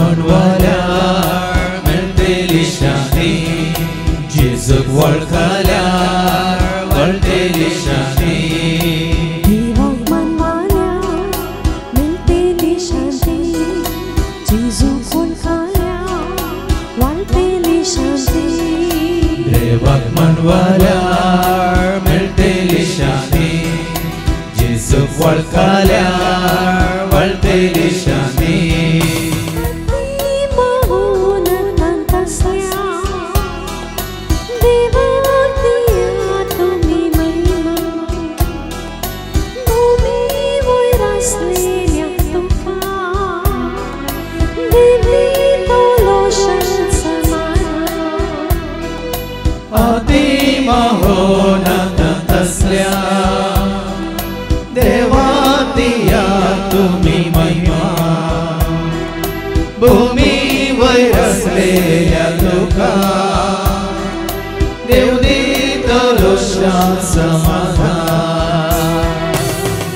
म्हणवाल्यार मेळटली शांती जेजूक वळखल्यार वळटली शांती देवाक मानवाल्यार मेळटली शांती जेजूक वळखल्यार वळटली शांती देवाक म्हणवाल्यार मेळटली शांती जेजूक वळखल्यार वळटली शांती महोनत तसल्या देवातिया तुम्ही महिमा भूमी वयर असलेल्या लोका देव दितलो शांत समाधान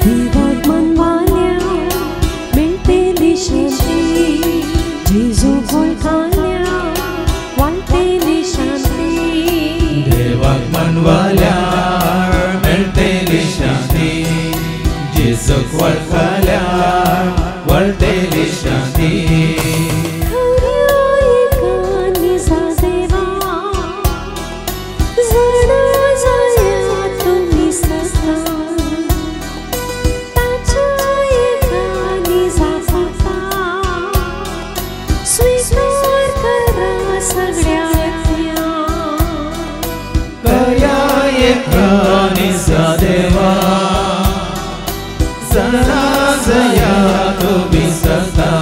देवाक मानवाल्यार मेळटली शांती जेजूक वळखल्यार वळटली शांती देवाक म्हणवाल्यार मेळटली शांती जेजूक वळखल्यार वळटली शांती देवा जया तुम्ही सता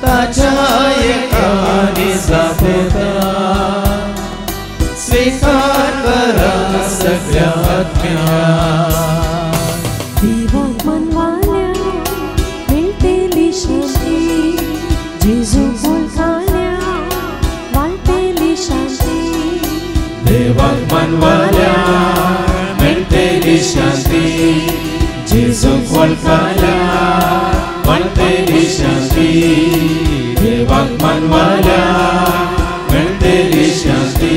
ताच्या एकाने जाता स्वीकार करा सगळ्या आत्म्या देवाक मानवाल्यार मेळटली शांती जेजूक वळखल्यार वळटली शांती देवाक म्हणवाल्यार मेळटली शांती जेजूक वळखल्यार वळटली शांती देवाक म्हणवाल्यार मेळटली शांती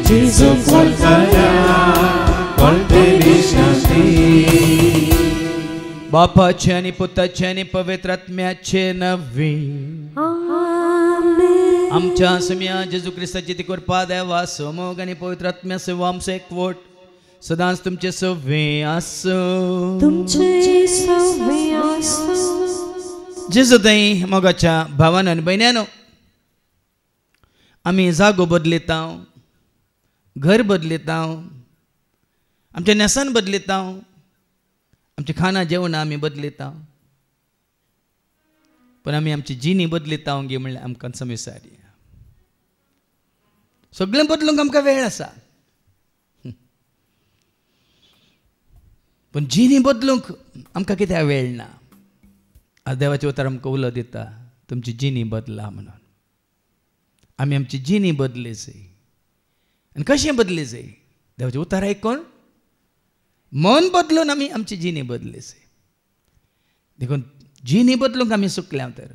जेजूक वळखल्यार वळटली शांती बापाचे आणि पुताचे आणि पवित्र आत्म्याचे नवी आमच्या सम्या जेजू ख्रिस्ताची ती कृपा देवा समोग आणि पवित्र आत्म्या सेवा आमचे एकवट सदांच तुमचे सवे आसो तुमचे सवे आसो जेजू ताई मोगाच्या भावान आणि भयण्यानो आम्ही जागो बदलिता घर बदलिता आमचे नेसान बदलिता आमचे खाना जेवण आम्ही बदलिता पण आम्ही आमची जिणी बदलिता गे म्हणल्यार आमकां समस्या सगळें बदलूंक आमकां वेळ आसा पण जिणी बदलूंक आमकां कित्याक वेळ ना आज देवाचे उतर आमकां उलो दिता तुमची जिणी बदला म्हणून आमी आमची जिणी बदली जाय आनी कशें बदली जाय देवाचें उतर आयकून मन बदलून आमी आमची जिणी बदली जाय देखून जिणी बदलूंक आमी सुकल्या तर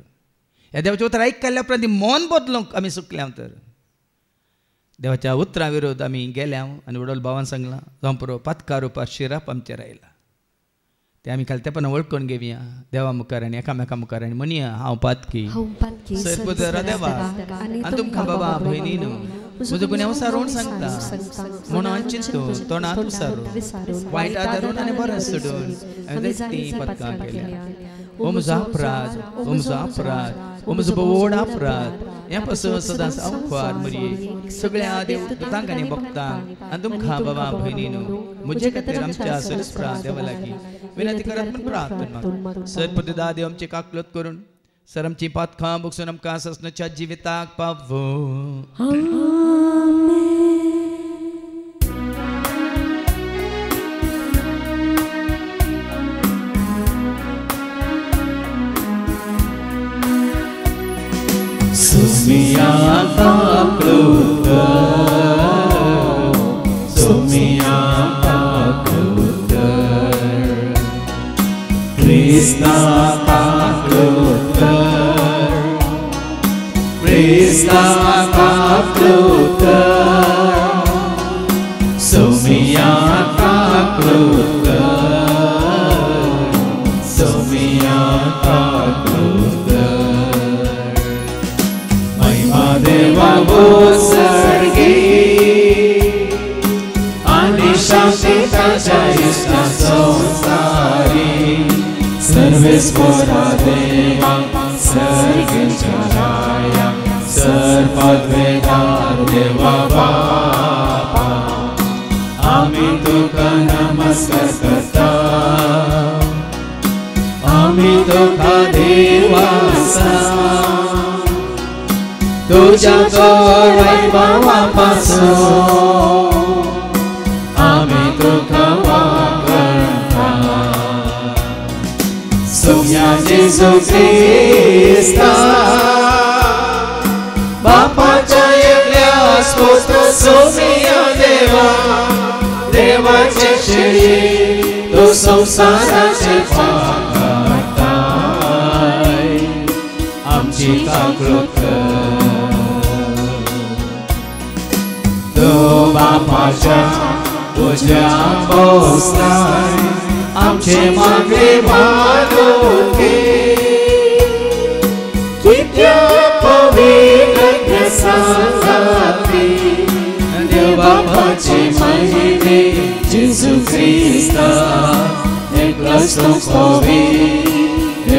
ह्या देवाचें उतर आयकल्या उपरांत मन बदलूंक आमी सुकल्या तर देवाच्या उतरा विरोध आमी गेल्या आनी वडोल भावान सांगलां जावं पुरो पातकार रुपार शिराप आमचेर आयला ते आमी खालतेपण वळखून घेवया देवा मुखार आनी एकामेका मुखार आनी म्हणया हांव पातकी सरपुत्र देवा आनी तुमकां बाबा भयणीनो म्हजो गुन्यांव सारोवन सांगता म्हणून चिंतून तोंडांत विसारून वायटा धरून आनी बरें सोडून हांवें ती पतकां केल्या ओ म्हजो अपराध ओ म्हजो अपराध ओ म्हजो व्हड अपराध हे पासून सदांच आंखवार मरये सगळ्या देवतांक आनी भक्तांक आनी तुमकां बाबा भयणीनो म्हजे खातीर आमच्या सरस्प्रा देवा लागीं विनंती करात म्हूण प्रार्थना सरपती दादेव आमची काकलत करून सर आमची पातकां बगसून आमकां ससनच्या जिविताक पावो Sumia takluta, Sumia takluta, Krishna takluta. Krista kakluta Sumia kakluta Sumia kakluta Mahima Deva Sargi Ani Shakti Taja Ishta Sansari Sarvesvara Deva Sargi Charaya Sarpadvedar Deva Baba Ami Tuka Namaskar Karta Ami Tuka Devasa Tuja Torai Baba Paso Ami Tuka Vakarta Sumya Jesus Krista Bapa Jayagya Sposta Sumya Deva Deva Cheshri Tu Samsara Chepatai Amchi Kaklutka Tu Bapa Jayagya Tuja Postai Amche Magre Maluki Kitya Pavitra Sangati Deva Pache Mahine Jesu Krista Eklaston Povi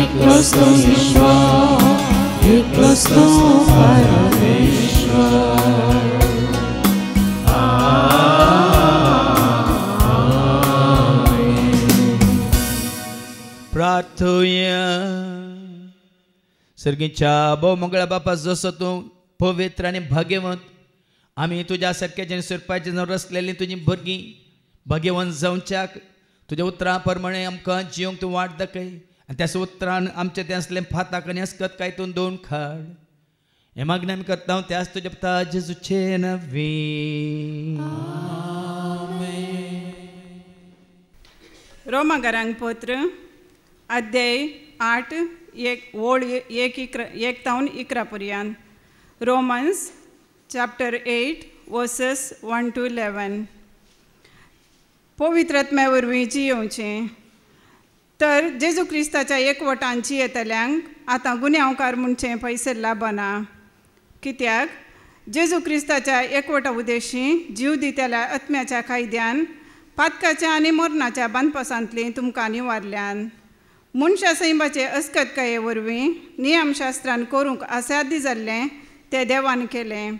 Eklaston Ishwa Eklaston Parameshwar प्रार्थूया सर्गीच्या बहुमंगळा बापा जसो तूं पवित्र आनी भाग्यवंत आमी तुज्या सारक्याचे सुरपाचे जावन रचलेलीं तुजी भुरगीं भाग्यवंत जावच्याक तुज्या उतरां प्रमाणे आमकां जिवंक तूं वाट दाखय आनी त्या उतरान आमचें तें असलें फाताक आनी अस्कत काय तूं दोन खाड हें मागणें आमी करता त्याच तुज्या पुता जेजूचे नवी रोमाकारांक पत्र अध्याय 8 ओळ 1-11 पर्यंत रोमन्स चॅप्टर 8 वर्सेस 1 to 11 पवित्रत्म्या वरवीं जियोवचें तर जेजू क्रिस्ताच्या एकवटान जियेतल्यांक आतां गुन्यांवकार म्हणचें पयसल्ला बना कित्याक जेजू क्रिस्ताच्या एकवटा उद्देशी जीव दितेल्या आत्म्याच्या कायद्यान पातकाच्या आनी मरणाच्या बांदपासांतलीं तुमकां निवारल्यान मनशा सैमाचे अस्कतकाये वरवीं नियमशास्त्रान करूंक असाध्य जाल्लें तें देवान केलें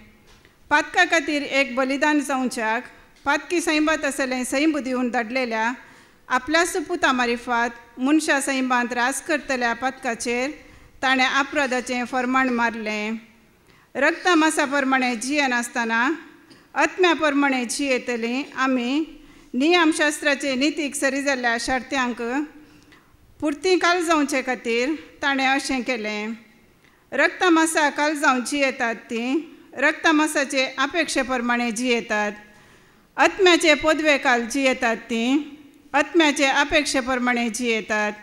पातका खातीर एक बलिदान जावच्याक पातकी सैमात आसलें सैम दिवन धाडलेल्या आपल्या सुपुता मारिफात मनशा सैमांत रास करतल्या पातकाचेर ताणें अपराधाचें फर्माण मारलें रक्ता मासा प्रमाणे जियेनासतना आत्म्या प्रमाणे जियेतलीं आमी नियमशास्त्राचे नितीक सरी जाल्ल्या शर्त्यांक पुर्ती काल जावचे खातीर ताणें अशें केलें रक्ता मासा काल जावन जियेतात तीं रक्ता मासाचे अपेक्षे प्रमाणे जियेतात आत्म्याचे पदवे काल जियेतात तीं आत्म्याचे अपेक्षे प्रमाणे जियेतात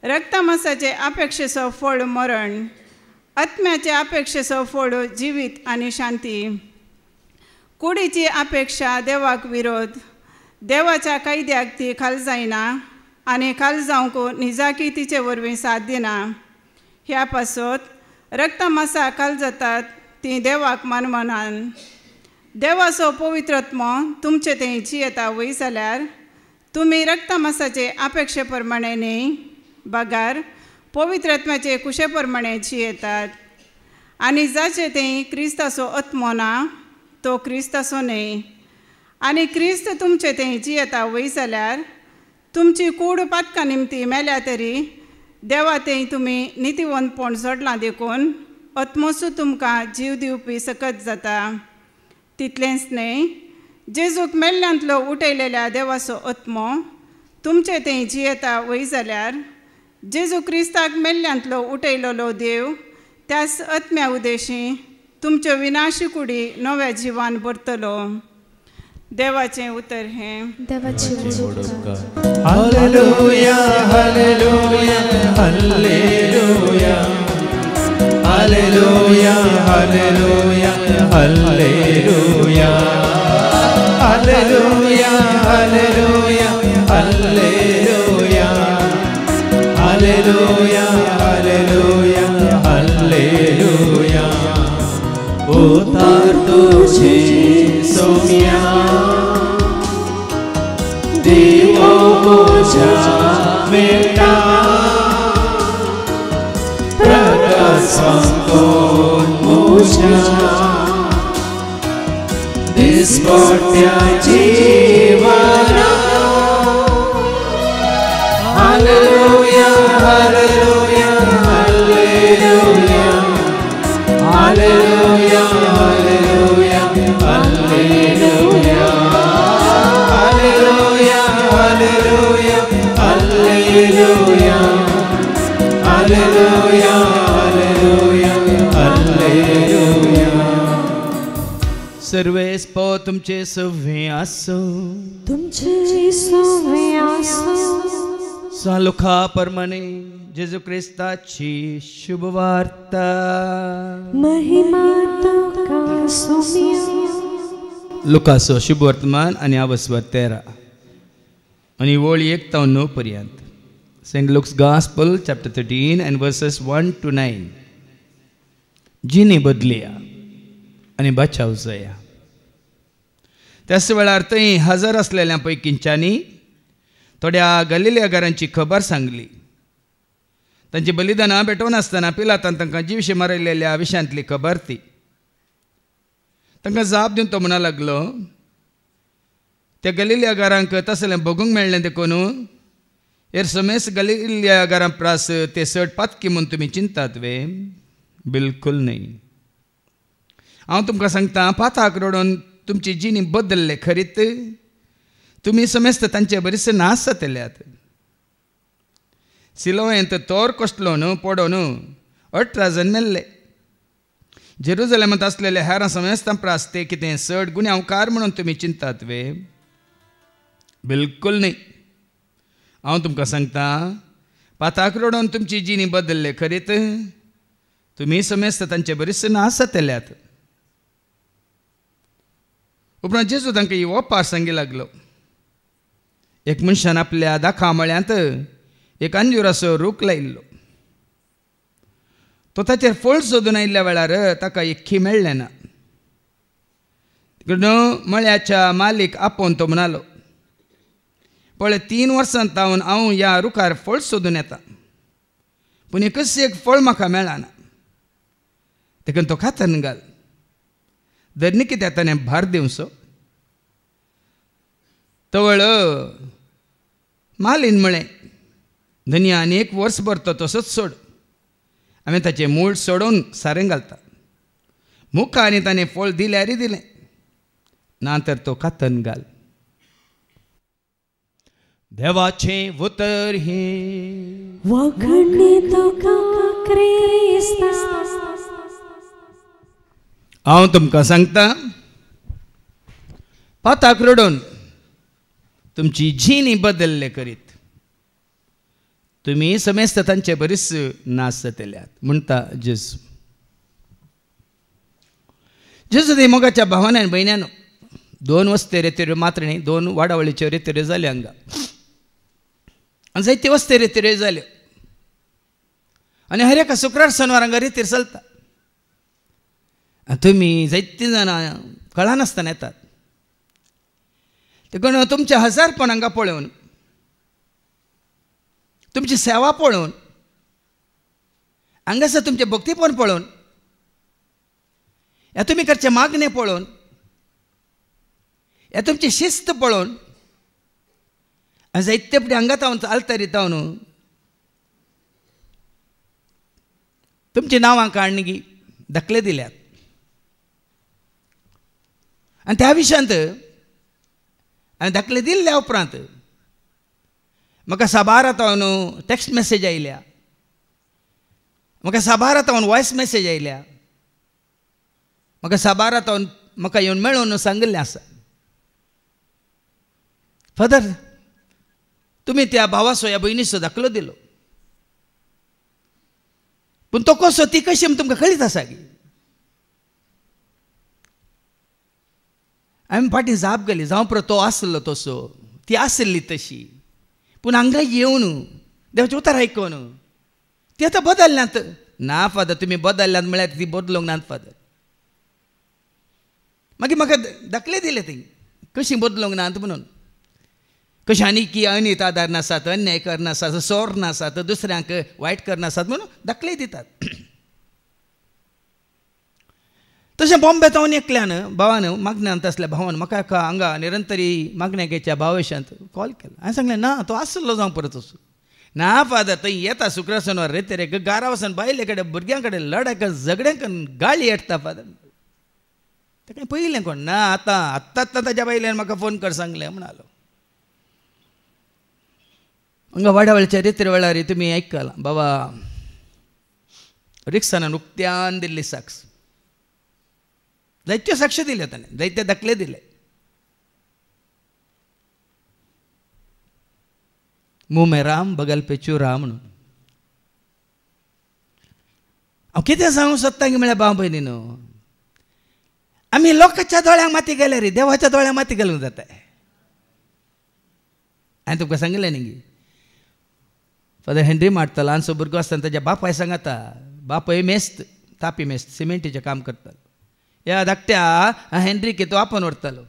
रक्ता मासाचे अपेक्षेचो फळ मरण आत्म्याचे अपेक्षेचो फळ जिवीत आनी शांती कुडीची अपेक्षा देवाक विरोध देवाच्या कायद्याक ती खाल जायना आनी खाल जावंक निजाकी तिचे वरवीं साथ दिना ह्या पासत रक्ता मासा खाल जातात ती देवाक मानमनान देवाचो पवित्रत्मो तुमचे थंय जियेता वय जाल्यार तुमी रक्ता मासाचे अपेक्षे प्रमाणे न्ही बगार पवित्रत्म्याचे कुशे प्रमाणे जियेतात आनी जाचे थंय क्रिस्ताचो आत्मो ना तो क्रिस्ताचो न्ही आनी क्रिस्त तुमचे थंय जियेता वय जाल्यार तुमची कूड पातका निमती मेल्या तरी देवा थंय तुमी नितीवंतपण जोडलां देखून आत्मोसूच तुमकां जीव दिवपी सकत जाता तितलेंच न्ही जेजूक मेल्ल्यांतलो उठयलेल्या देवाचो आत्मो तुमचे थंय जियेता वय जाल्यार जेजू क्रिस्ताक मेल्ल्यांतलो उठयलेलो देव त्याच आत्म्या उद्देशी तुमच्यो विनाशी कुडी नव्या जिवान भरतलो देवाचें उतर हें हालेलुया हालेलुया हालेलुया हालेलुया हालेलुया हालेलुया हालेलुया हालेलुया हालेलुया हालेलुया हालेलुया हालेलुया उतारतो सोम्या देवो पूजा मेटा प्रकाश संकोन पूजा दिसपट्या जीवना हालेलुया हालेलुया हालेलुया हालेलुया हालेलुया हालेलुया हालेलुया हालेलुया हालेलुया हालेलुया हालेलुया हालेलुया सर्वेस पो तुमचे सव्वे आसो तुमचे सव्वे आसो सालुखा परमने जेजू ख्रिस्ताची शुभ वार्ता महिमा तुका सोम्या लुकासो शुभ वर्तमान आणि आवस्वर 13 आणि वळी 1 ते 9 पर्यंत. Saint Luke's gospel chapter 13 and verses 1 to 9. जिनी बदलिया आणि बचाव जया. त्याच वेळार थंय हजर असलेल्या पैकींच्यांनी थोड्या गलिलेयकारांची खबर सांगली. तांची बलिदानां भेटोवन आसतना पिलातान तांकां जीवशे मारिल्ल्या विशयांतली खबर ती. तांकां जाप दिवन तो म्हणूंक लागलो, त्या गलिलेयकारांक तसलें बगूंक मेळ्ळें देखून एरसमेस गलिलेयकारां प्रास ते चड पातकी म्हूण तुमी चिंतात वे? बिलकुल न्ही. हांव तुमकां सांगता, पाताक रडोवन तुमची जिणी बदल्ले खरीत, तुमी समेस्त तांचे बरेचसे नाश जातल्यात. सिलोयेंत तोर कोसलोन पडोवन 18 जण मेल्ले. जेरुजलेमांत असलेले हेरां समेस्तां प्रास ते कितें चड गुन्यांवकार म्हणून तुमी चिंतात वे? बिलकुल न्ही. हांव तुमकां सांगता, पाताक रडोवन तुमची जिणी बदल्ले खरीत, तुमी समेस्त तांचे बरेचसे नाश जातल्यात. उपरांत जेजू तांकां ही ओपार सांगी लागलो. एक मनशान आपल्या दाखा मळ्यांत एक अंजुराचो रूख लायिल्लो. तो ताचेर फळ सोदून आयिल्ल्या वेळार ताका एक खी मेळ्ळें ना. मळ्याच्या मालीक आपोवन तो म्हणालो, पळय 3 वर्सांत हांव ह्या रुखार फळ सोदून येता, पूण एकच एक फळ म्हाका मेळना. देखून तो खातन घाल, धरनी कित्याक ताणें भार दिवचो. तवळ मालीन म्हळें, धनी आनी 1 वर्सभर तो तसोच सोड, हांवें ताचें मूळ सोडून सारें घालता. मुखार आनी ताणें फळ दिल्यारय दिलें, ना तर तो खातन घाल. देवाचें उतर हे वखणी तुका क्रिस्ता. हांव तुमकां सांगता, पाताक रडोवन तुमची जिणी बदल्ले करीत, तुमी समेस्त तांचे बरेच नाश जातल्यात म्हणटा जेजू. जेजू दी मोगाच्या भावांनी आनी भयण्यांनो, 2 वस्ते रेतेऱ्यो मात्र न्ही, 2 वाडावळीच्यो रेतेऱ्यो जाल्यो हांगा, आनी जायत्यो वस्ते रेतेऱ्यो जाल्यो. आनी हर एका शुक्रार शेनवार हांगा रेतीर चलता. तुमी जायतीं जाणां कळनासतना येतात. देखून तुमचें हजारपण हांगा पळोवन, तुमची सेवा पळोवन, हांगासर तुमचें भक्तीपण पळोवन, ह्या तुमी करचे मागणे पळोवन, ह्या तुमची शिस्त पळोवन, जायते फुडें हांगा तावन आल्तारी तावन तुमची नांवां काडणगी दाखले दिल्यात. आनी त्या विशयांत हांवें दाखले दिल्ल्या उपरांत म्हाका साबारातावन टॅक्स्ट मॅसेज आयल्या, म्हाका साबारातावन वॉयस मॅसेज आयल्या, म्हाका साबारातावन म्हाका येवन मेळोवन सांगिल्लें आसा, फादर तुमी त्या भावाचो ह्या भयणीचो दाखलो दिलो. पूण तो कसो ती कशी तुमकां कळीत आसा गी आमी फाटीं जाप गेली जावं पळय तो आसलो तसो ती आसली तशी पूण हांगा येवन देवाचें उतर आयकून ती आतां बदलल्यात ना फादर तुमी बदलल्यात म्हळ्यार ती बदलूंक नात फादर मागीर म्हाका दाखले दिले ती कशी बदलूंक नात म्हणून कशांनी की अनित आदार नासात अन्याय करनासात सोर नासात दुसऱ्यांक वायट करनासात म्हणून दाखले दितात तशें बॉम्बे जावन एकल्यान भावान मागण्यांत आसल्या भावान म्हाका हांगा निरंतरी मागण्याच्या भावेशांत कॉल केला हांवें सांगलें ना तो आसलो जावं परत असो ना फादर थंय येता शुक्र शेनवार रेतेरे गारा वचून बायले कडेन भुरग्यां कडेन लढाक झगड्यांक गाळी येता फादर तें पयलें कोण ना आत्तां ताच्या बायल्यान म्हाका फोन कर सांगलें म्हणालो हांगा वाड्यावळच्या रेतेर वेळार तुमी आयकला बाबा रिक्सान उक्त्यान दिल्ली साक्ष जायत्यो साक्ष दिल्यो ताणें जायते दाखले दिले मुंह में राम बगल पे चुरा म्हणून हांव कितें सांगूं सोदता गी म्हळ्यार भाव भयणीनो आमी लोकांच्या दोळ्यांक माती घाल्या रे देवाच्या दोळ्यांक माती घालूंक जाता हांवें तुमकां सांगलें न्ही गी फादर हेनरी मारता ल्हानसो भुरगो आसतना ताच्या बापाय सांगाता बापाय मेस्त तापी मेस्त सिमेंटीचें काम करतालो ह्या धाकट्या हेनरीक तो आपोवन व्हरतालो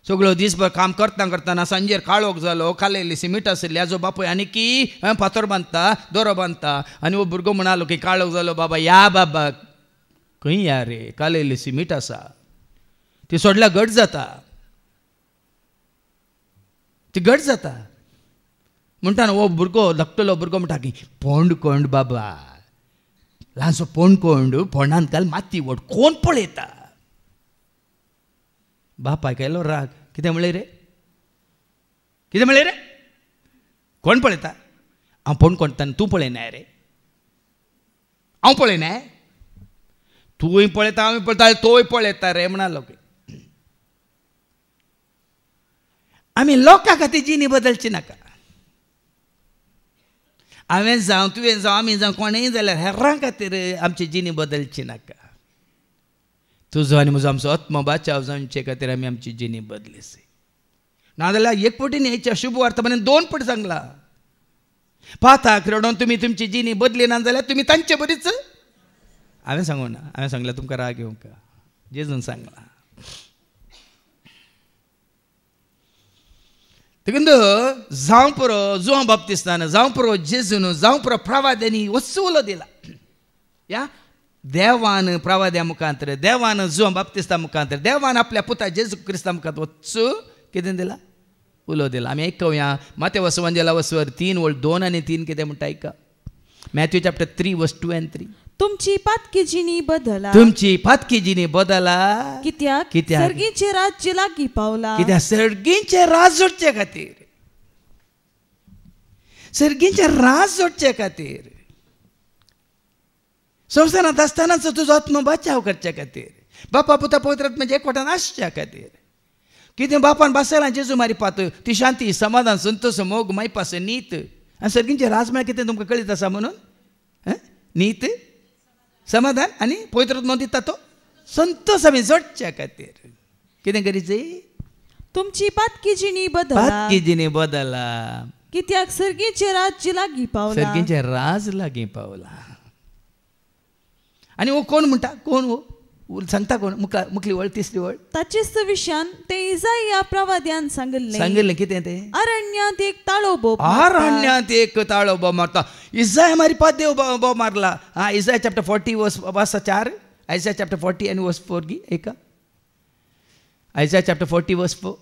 सगळो दिसभर काम करता करतना सांजेर काळोख जालो कालयल्ली सिमीट आसली हाजो बापूय आनी की फातर बांदता दोरो बांदता आनी हो भुरगो म्हणालो की काळोख जालो बाबा या बाबा खंय या रे कालयल्ली सिमीट आसा ती सोडल्यार घट जाता ती घट जाता म्हणटा हो भुरगो धाकटलो भुरगो म्हणटा की पोंड कोंड बाबा ल्हानसो पोंड कोंड पोंडांत घाल माती वड कोण पळयता बापाय केलो राग कितें म्हणलें रे कोण पळयता हांव पोंड कोणता तूं पळयनाय रे हांव पळयनाय तूंय पळयता हांव पळयता तोय पळयता रे म्हणालो की आमी लोकां खातीर जिणी बदलची नाका हांवें जावं तुवें जावं आमी जावं कोणेय जाल्यार हेरां खातीर आमची जिणी बदलची नाका तुजो आनी म्हजो आमचो आत्म बाचाव जावचे खातीर आमी आमची जिणी बदलीस नाजाल्यार एक फावटी न्हय शुभ वर्तमानान 2 फावटी सांगला पाताक रडोवन तुमी तुमची जिणी बदली ना जाल्यार तुमी तांचे बरीच हांवें सांगूं ना हांवें सांगल्यार तुमकां राग येवंका जेजून सांगला देखून जावं पुरो जुआं बाप्तिस्तान जावं पुरो जेजून जावं पुरो प्रवाद्यांनी वच्चू उलो दिला या देवान प्रवाद्या मुखांतर देवान जुआं बाप्तिस्ता मुखांतर देवान आपल्या पुता जेजू क्रिस्ता मुखांत वच्चू कितें दिला उलो दिला आमी आयकूया माथ्या वसवंजला वसवर 3:2 आनी 3 कितें म्हणटा आयका मॅथ्यू चॅप्टर 3:2 and 3 तुमची पातकी जिणी बदला तुमची पातकी जिणी बदला कित्याक सर्गीचे राज्य लागीं पावला कित्याक सर्गींचे राज जोडचे खातीर सर्गींचे राज जोडचे खातीर संवसारांत आसतनाच तुजो आत्म बचाव करचे खातीर बापा पुता पवित्र आत्म्याचे एकवटान आसच्या खातीर कितें बापान बासयलां जेजू मारी पात ती शांती समाधान संतोष मोग मायपास नीत आनी सर्गींचे राज म्हळ्यार कितें तुमकां कळीत आसा म्हणून नीत समाधान आनी पवित्र आत्मा दिता तो संतोष आमी जोडच्या खातीर कितें करीचें तुमची पातकी जिणी बदला पातकी जिणी बदला कित्याक सर्गीचे राज्य लागीं पावला सर्गींचे राज लागीं पावला आनी हो कोण म्हणटा कोण हो सांगता कोण मुखली वळ तिसरी वळ ताचेच विशयान ते इसाया प्रवाद्यान सांगिल्लें कितें तें अरण्यात एक ताळो बोब अरण्यात एक ताळो बोब मारता इसाया मारी पात देव बोब मारला इसाया चॅप्टर 40 वर्स 4 इसाया चॅप्टर 40 and verse 4 गी एका इसाया चॅप्टर 40 वर्स 4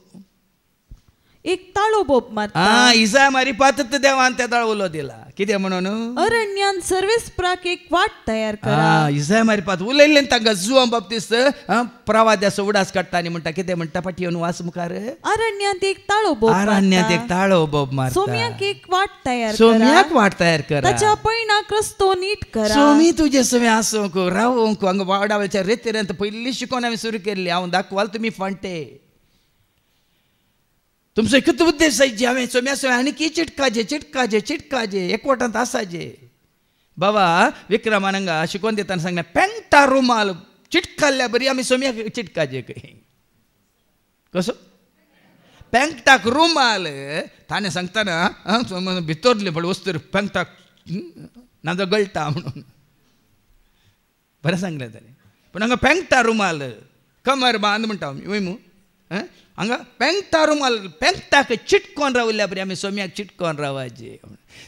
एक ताळो बोब मारता इसाया मारी पात देवान त्या ताळो उलो दिला कितें म्हणून अरण्यान सर्वेस्पराक एक वाट तयार करा इसाया मारी पात उलयल्लें तांकां जुआं बाप्तिस्त प्रवाद्याचो उडास काडटा आनी म्हणटा कितें म्हणटा फाटी येवन वास मुखार अरण्यात एक ताळो बोब अरण्यात एक ताळो बोब मारता सोम्याक एक वाट तयार सोम्याक वाट तयार करा ताच्या पैणाक रस्तो नीट करा सोमी तुजे सवे आसूंक रावूंक हांगा वाडावळच्या रेतेऱ्यांत पयलीं शिकोवन हांवें सुरू केल्ली हांव दाखवाल तुमी फांटे तुमचो एकच उद्देश जायचे हांवें सोम्या सोम्या आनी की चिटकाजे चिटकाजे चिटकाजे एकवटांत आसाजे बाबा विक्रमानंगा शिकवून देताना सांगल्या पेंटा रुमाल चिटकाल्ल्या बरी आम्ही सोम्या चिटकाजे काही कसं पेंटाक रुमाल ताने सांगताना भितरले पण वस्तू पेंटाक नाजो गळटा म्हणून बरं सांगलें ताणें पण हांगा पेंटा रुमाल कमर बांद म्हणटा आमी वय मू हांगा पेंटा रुमाल पेंटाक चिटकोन रावल्या बरी आमी सोम्याक चिटकोन रावचे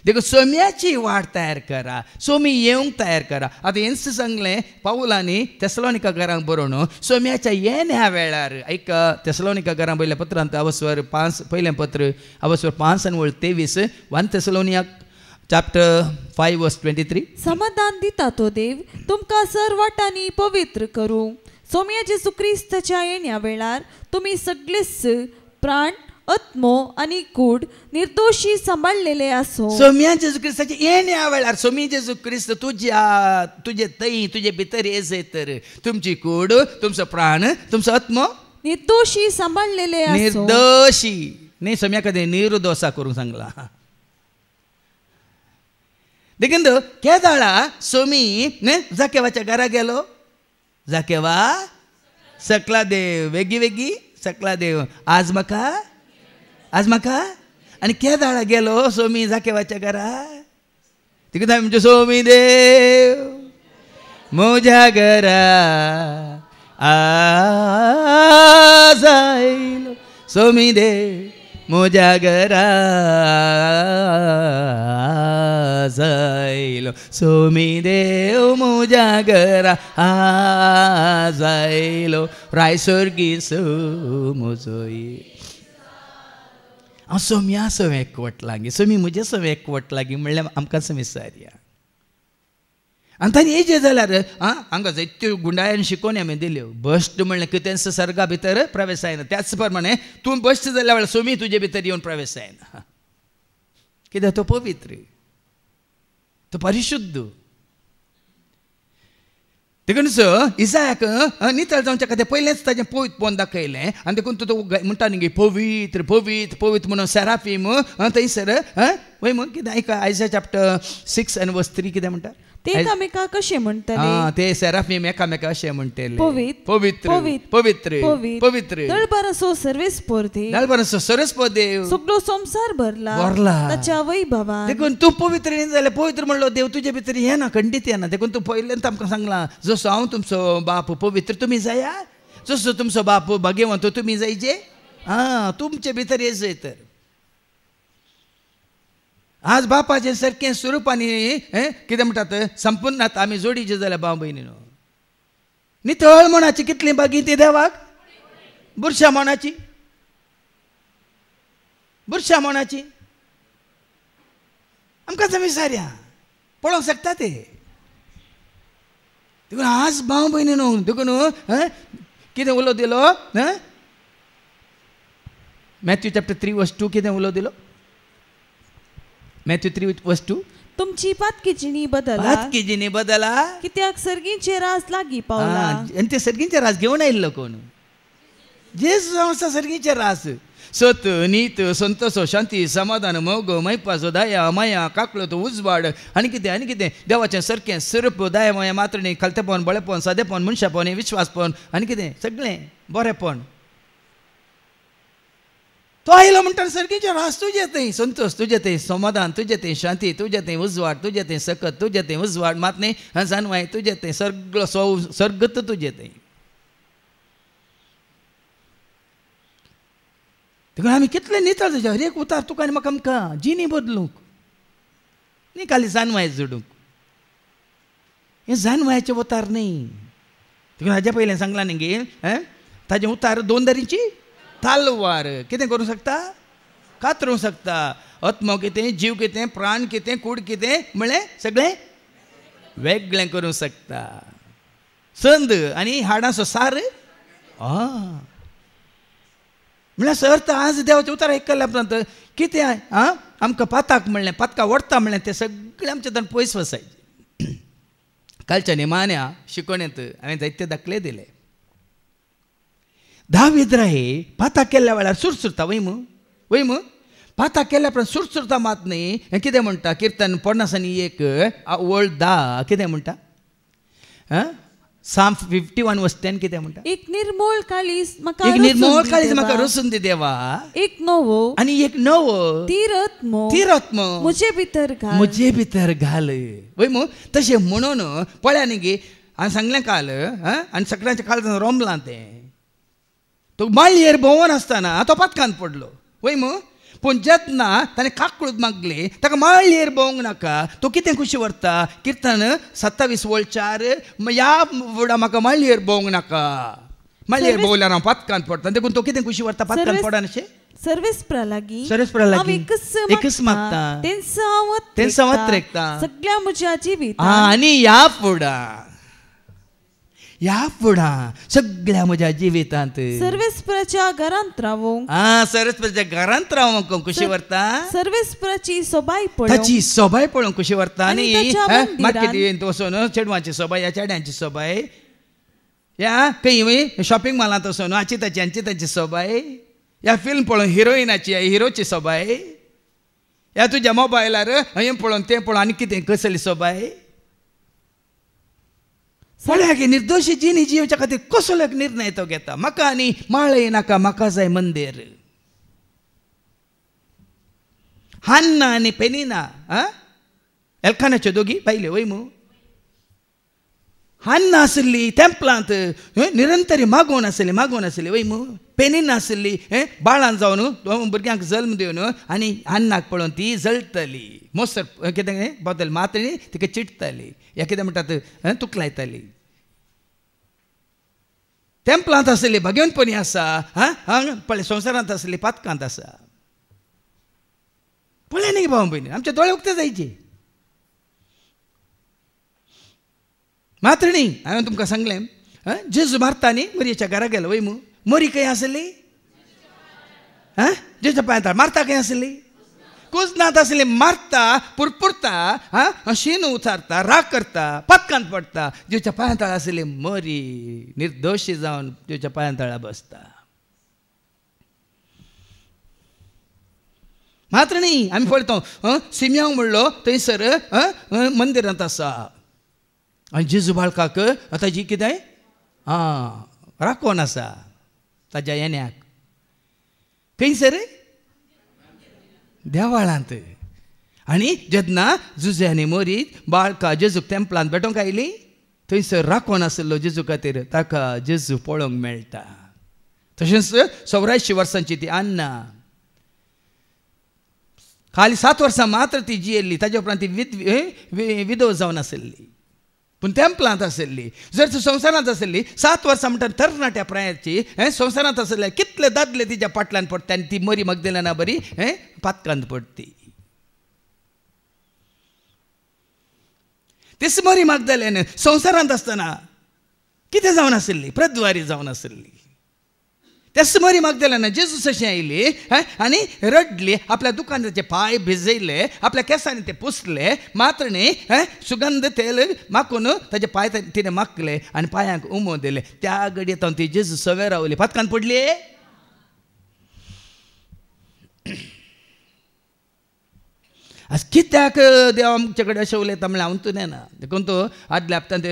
देखो सोम्याची वाट तयार करा सोमी येवंक तयार करा आतां हेंच सांगलें पावलांनी तेसलोनिकाकारांक बरोवन सोम्याच्या येण्या वेळार ऐक तेसलोनिकाकारांक पयल्या पत्रांत अवस्वर 5 पयलें पत्र अवस्वर 5 आनी 23 1 तेसलोनियाक चॅप्टर 5 वर्स 23 समाधान दिता तो देव तुमकां सर्वाटांनी पवित्र करूं सोम्या जेजू क्रिस्ताच्या येण्या वेळार तुमी सगळेच प्राण आत्मो आनी कूड निर्दोशी सांबाळलेले आसो सोम्या जेजू क्रिस्ताच्या येण्या वेळार सोमी जेजू क्रिस्त तुजे थंय तुजे भितर येसय तर तुमची कूड तुमचो प्राण तुमचो आत्मो निर्दोशी सांबाळलेले आसो निर्दोशी न्ही सोम्या कदें निर्दोसा करूंक सांगला देखीन केदाळा सोमी जाकेवाच्या घरा गेलो जाकेवा सकला देव वेगी वेगी सकला देव आज म्हाका आनी केदाळा गेलो सोमी जाकेवाच्या घरा तिका म्हणजे सोमी देव म्हज्या घरा आज आयलो सोमी देव म्हज्या घरा आयलो सोमी देव म्हज्या घरा आज आयलो रायसोर्गीस म्हजो हांव सोम्या सव एकवट लागी सोमी म्हजे सव एकवट लागी म्हणल्यार आमकां विचारया आनी ताणी हेजे जाल्यार हांगा जायत्यो गुंडाळ्यान शिकोवणी आमी दिल्यो बश्ट म्हणलें कितें सर्गा भितर प्रवेश जायना त्याच प्रमाणे तूं बश्ट जाल्या वेळार सोमी तुजे भितर येवन प्रवेश जायना कित्याक तो पवित्र तो परिशुद्ध देखून इसायाक नितळ जावच्या खातीर पयलेंच ताजें पवित्र पोवन दाखयलें आनी देखून तो म्हणटा न्ही पवित्र पवित्र पवित्र म्हणून सेराफीम थंयसर वय मग कितें आयका आयसा चॅप्टर 6 आनी वर्स 3 कितें म्हणटा ते एकामेका कशे म्हणटले ते सेराफीम एकामेका अशें म्हणटले पवित्र पवित्र पवित्र पवित्र दळबरसो सर्वेस्पोर्ते दळबरसो सरस्वदेव सगळो संसार भरला ताच्या वैभवान देखून तूं पवित्र न्ही जाल्यार पवित्र म्हणलो देव तुजे भितर येना खंडीत येना देखून तूं पयलेंत आमकां सांगलां जसो हांव तुमचो बाप पवित्र तुमी जाया जसो तुमचो बाप भाग्यवंत तुमी जायचे तुमचे भितर येजय तर आज बापाचें सारकें स्वरूप आनी कितें म्हणटात संपूर्णात आमी जोडीचे जाल्यार भाव भयणीनो नितळ मनाची कितली बागी ती देवाक बुरश्या मनाची आमकां विचारया पळोवंक शकता ते देखून आज भाव भयणीनो देखून कितें उलो दिलो मॅथ्यू चॅप्टर 3 वर्स 2 कितें उलो दिलो मॅथ्यू 3 वर्स 2 तुमची पातकिजिणी बदला कित्याक सर्गींचे राज लागी पावला आनी ते सर्गींचे राज घेवन आयिल्लो कोण जेजू आसा सर्गींचे राज सत नीत संतोष शांती समाधान मोग मैपासो दया माया काकळो उजवाड आनी कितें देवाचें सारकें स्वरूप दया माया मात्रणी खालतेपण बळेपण सादेपण मनशापण विश्वासपण आनी कितें सगळें बरेंपण तो आयलो म्हणटा सर्गीचे राज तुजे थंय संतोष तुजे थंय समाधान तुजे थंय शांती तुजे थंय उजवाड तुजे थंय सकत तुजे थंय उजवाड मात न्ही जानवाय तुजे थंय सगळो सर्गत तुजे थंय देखून आमी कितले नितळ जाचे हर एक उतार तुका आनी म्हाका आमकां जिणी बदलूंक न्ही खाली जानवाय जोडूंक हें जानवायाचें उतार न्ही देखून हाज्या पयलें सांगलां न्ही गे ताजें उतार 2 दरीची तालवार कितें करूंक शकता कातरूंक शकता आत्मो कितें जीव कितें प्राण कितें कूड कितें म्हळें सगळें वेगळें करूंक शकता संद आनी हाडांचो सार म्हळ्यार सर्त आज देवाचें उतार आयकल्ल्या उपरांत कितें आमकां पाताक म्हणलें पातकां ओडटा म्हणलें तें सगळें आमचे तन पयस वसायचें कालच्या निमाण्या शिकवणेंत हांवें जायते दाखले दिले दावीद राये पाताक केल्ल्या वेळार सुरसुरता वय मू पाता केल्या पण सुरसुरता मात न्ही हें कितें म्हणटा किर्तन पन्नासांनी एक ओळ 10 कितें म्हणटा Psalm 51:10 कितें म्हणटा एक निर्मळ काळीस म्हाका एक निर्मळ काळीज रचून दी म्हाका देवा. रचून दी देवा एक नवो आनी एक नवो तीरत्मो तिरत्म म्हजे भितर घाल. म्हजे भितर घाल वय मू तशें म्हणून पळया न्ही गे हांवें सांगलें काल आनी सगळ्यांच्या काळजान रोमलां तें तो माळयेर भोंवन आसतना तो पातकांत पडलो वय मू पूण जेतना ताणें काकूळत मागली ताका माळयेर भोवंक नाका तो कितें खुशी व्हरता किर्तन 27:4 ह्या फुडा म्हाका माळयेर भोवंक नाका माळयेर भोवल्यार हांव पातकांत पडटा देखून तो कितें खुशी व्हरता पातकांत पडनाशें सर्वेस्परा लागीं सर्वेस्परा लागीं हांव एकच मागता तें संवत रेखता सगळ्या म्हज्या जिवितांत आनी ह्या फुडा सगळ्या म्हज्या जिवितांत सर्वेस्पराच्या घरांत रावूंक सरस्वतीच्या घरांत रावूंक कशी व्हरता सर्वेस्पराची सोबाय पळोवंक ताची सोबाय पळोवंक कशी व्हरता आनी आनी ताच्या मंदिरांत मार्केटींत वचून चेडवांची सोबाय या चेड्यांची सोबाय या खंय शॉपिंग मॉलांत वचून तांची सोबाय या फिल्म पळोवन हिरोईनाची हिरोची सोबाय या तुज्या मोबायलार हें पळोवन तें पळोवन आनी कितें कसली सोबाय पळया की निर्दोशी जिणी जिवच्या खातीर कसलो एक निर्णय तो घेता म्हाका आनी माळय नाका म्हाका जाय मंदिर हान्ना आनी पेनिना एल्कानाच्यो दोगी बायल्यो वय मू हान्ना आसली तेंपलांत निरंतरी मागोवन आसली वय मू पेनिना आसली बाळान जावन भुरग्यांक जल्म दिवन आनी हान्नाक पळोवन ती जळटली मोसर कितें बदल मातळी तिका चिडटली ह्या कितें म्हणटात तुक लायताली तेंपलांत आसली भगवंतपणी आसा पळय संवसारांत आसली पातकांत आसा पळय न्ही भाव भयणी आमचे दोळे उक्ते जायचे मात्र न्ही हांवें तुमकां सांगलें जेजू मारता न्ही मरयेच्या घरा गेलो वय मू मरी खंय आसली जेजूच्या पांयां मारता खंय आसली कुजनात आसली मारता पुरपुरता शीन उतारता राग करता पातकांत पडटा जेच्या पांयां तळा आसली मरी निर्दोशी जावन जेच्या पांयां तळा बसता मात्र न्ही आमी पळयता सिम्यांक म्हणलो थंयसर मंदिरांत आसा आनी जेजू बाळकाक ताजी कितें राखोन आसा ताज्या येण्याक खंयसर देवाळांत आनी जेन्ना जुजे आनी मोरी बाळका जेजूक तेंपलांत भेटोवंक आयली थंयसर राखोन आसलो जेजू खातीर ताका जेजू पळोवंक मेळटा तशेंच 84 वर्सांची ती अन्ना खाली 7 वर्सां मात्र ती जियेल्ली ताजे उपरांत ती विधव जावन आसली पूण तेंपलांत आसली जर ती संवसारांत आसली 7 वर्सां म्हणटा तरणाट्या प्रायाची संवसारांत आसले कितले दादले तिच्या फाटल्यान पडटा आनी ती मरी मगदलेना बरी पातकांत पडटी तीच मरी मगदलेन संवसारांत आसतना कितें जावन आसली प्रद्वारी जावन आसली तेच मरी मगदलेना जेजू अशें आयली आनी रडली आपल्या दुकानाचे पांय भिजयले आपल्या केंसांनी ते पुसले मात्र न्ही सुगंध तेल मागून ताजे पांय तिणें मागले आनी पांयांक उमो दिले त्या घडयेंत ती जेजू सवे रावली पातकांत पडली आज कित्याक देव आमचे कडेन अशें उलयता म्हळ्यार हांव तुनेना देखून तो आदल्या हप्त्यांत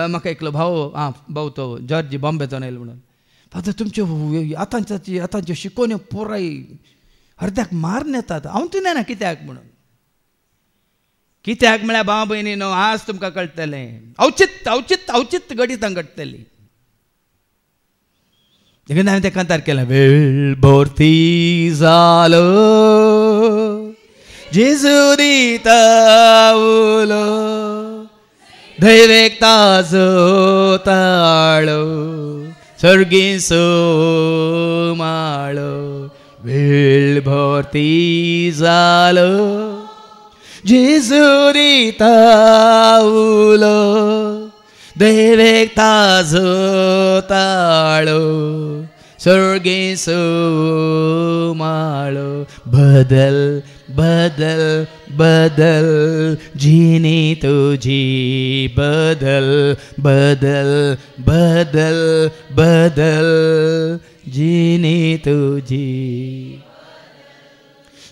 म्हाका एकलो भाव तो जॉर्जी बॉम्बेतून आयलो म्हणून आता तुमच्यो आतांच्यो शिकोवण्यो पुराय अर्द्याक मारून येतात हांव तुनेना कित्याक म्हणून कित्याक म्हळ्यार भाव भयणीनो आज तुमकां कळटलें अवचित घडीतां घडटली देखून हांवें तें कांतार केलें वेळ भोरती जालो जेजू दिता उलो दैवेक ताजो ताळो सर्गी माळो वेळ भोरती जालो जेजू दिता उलो दैवेक ताजो ताळो सर्गी माळो बदल बदल बदल जिनी तुजी बदल बदल बदल बदल जिनी तुजी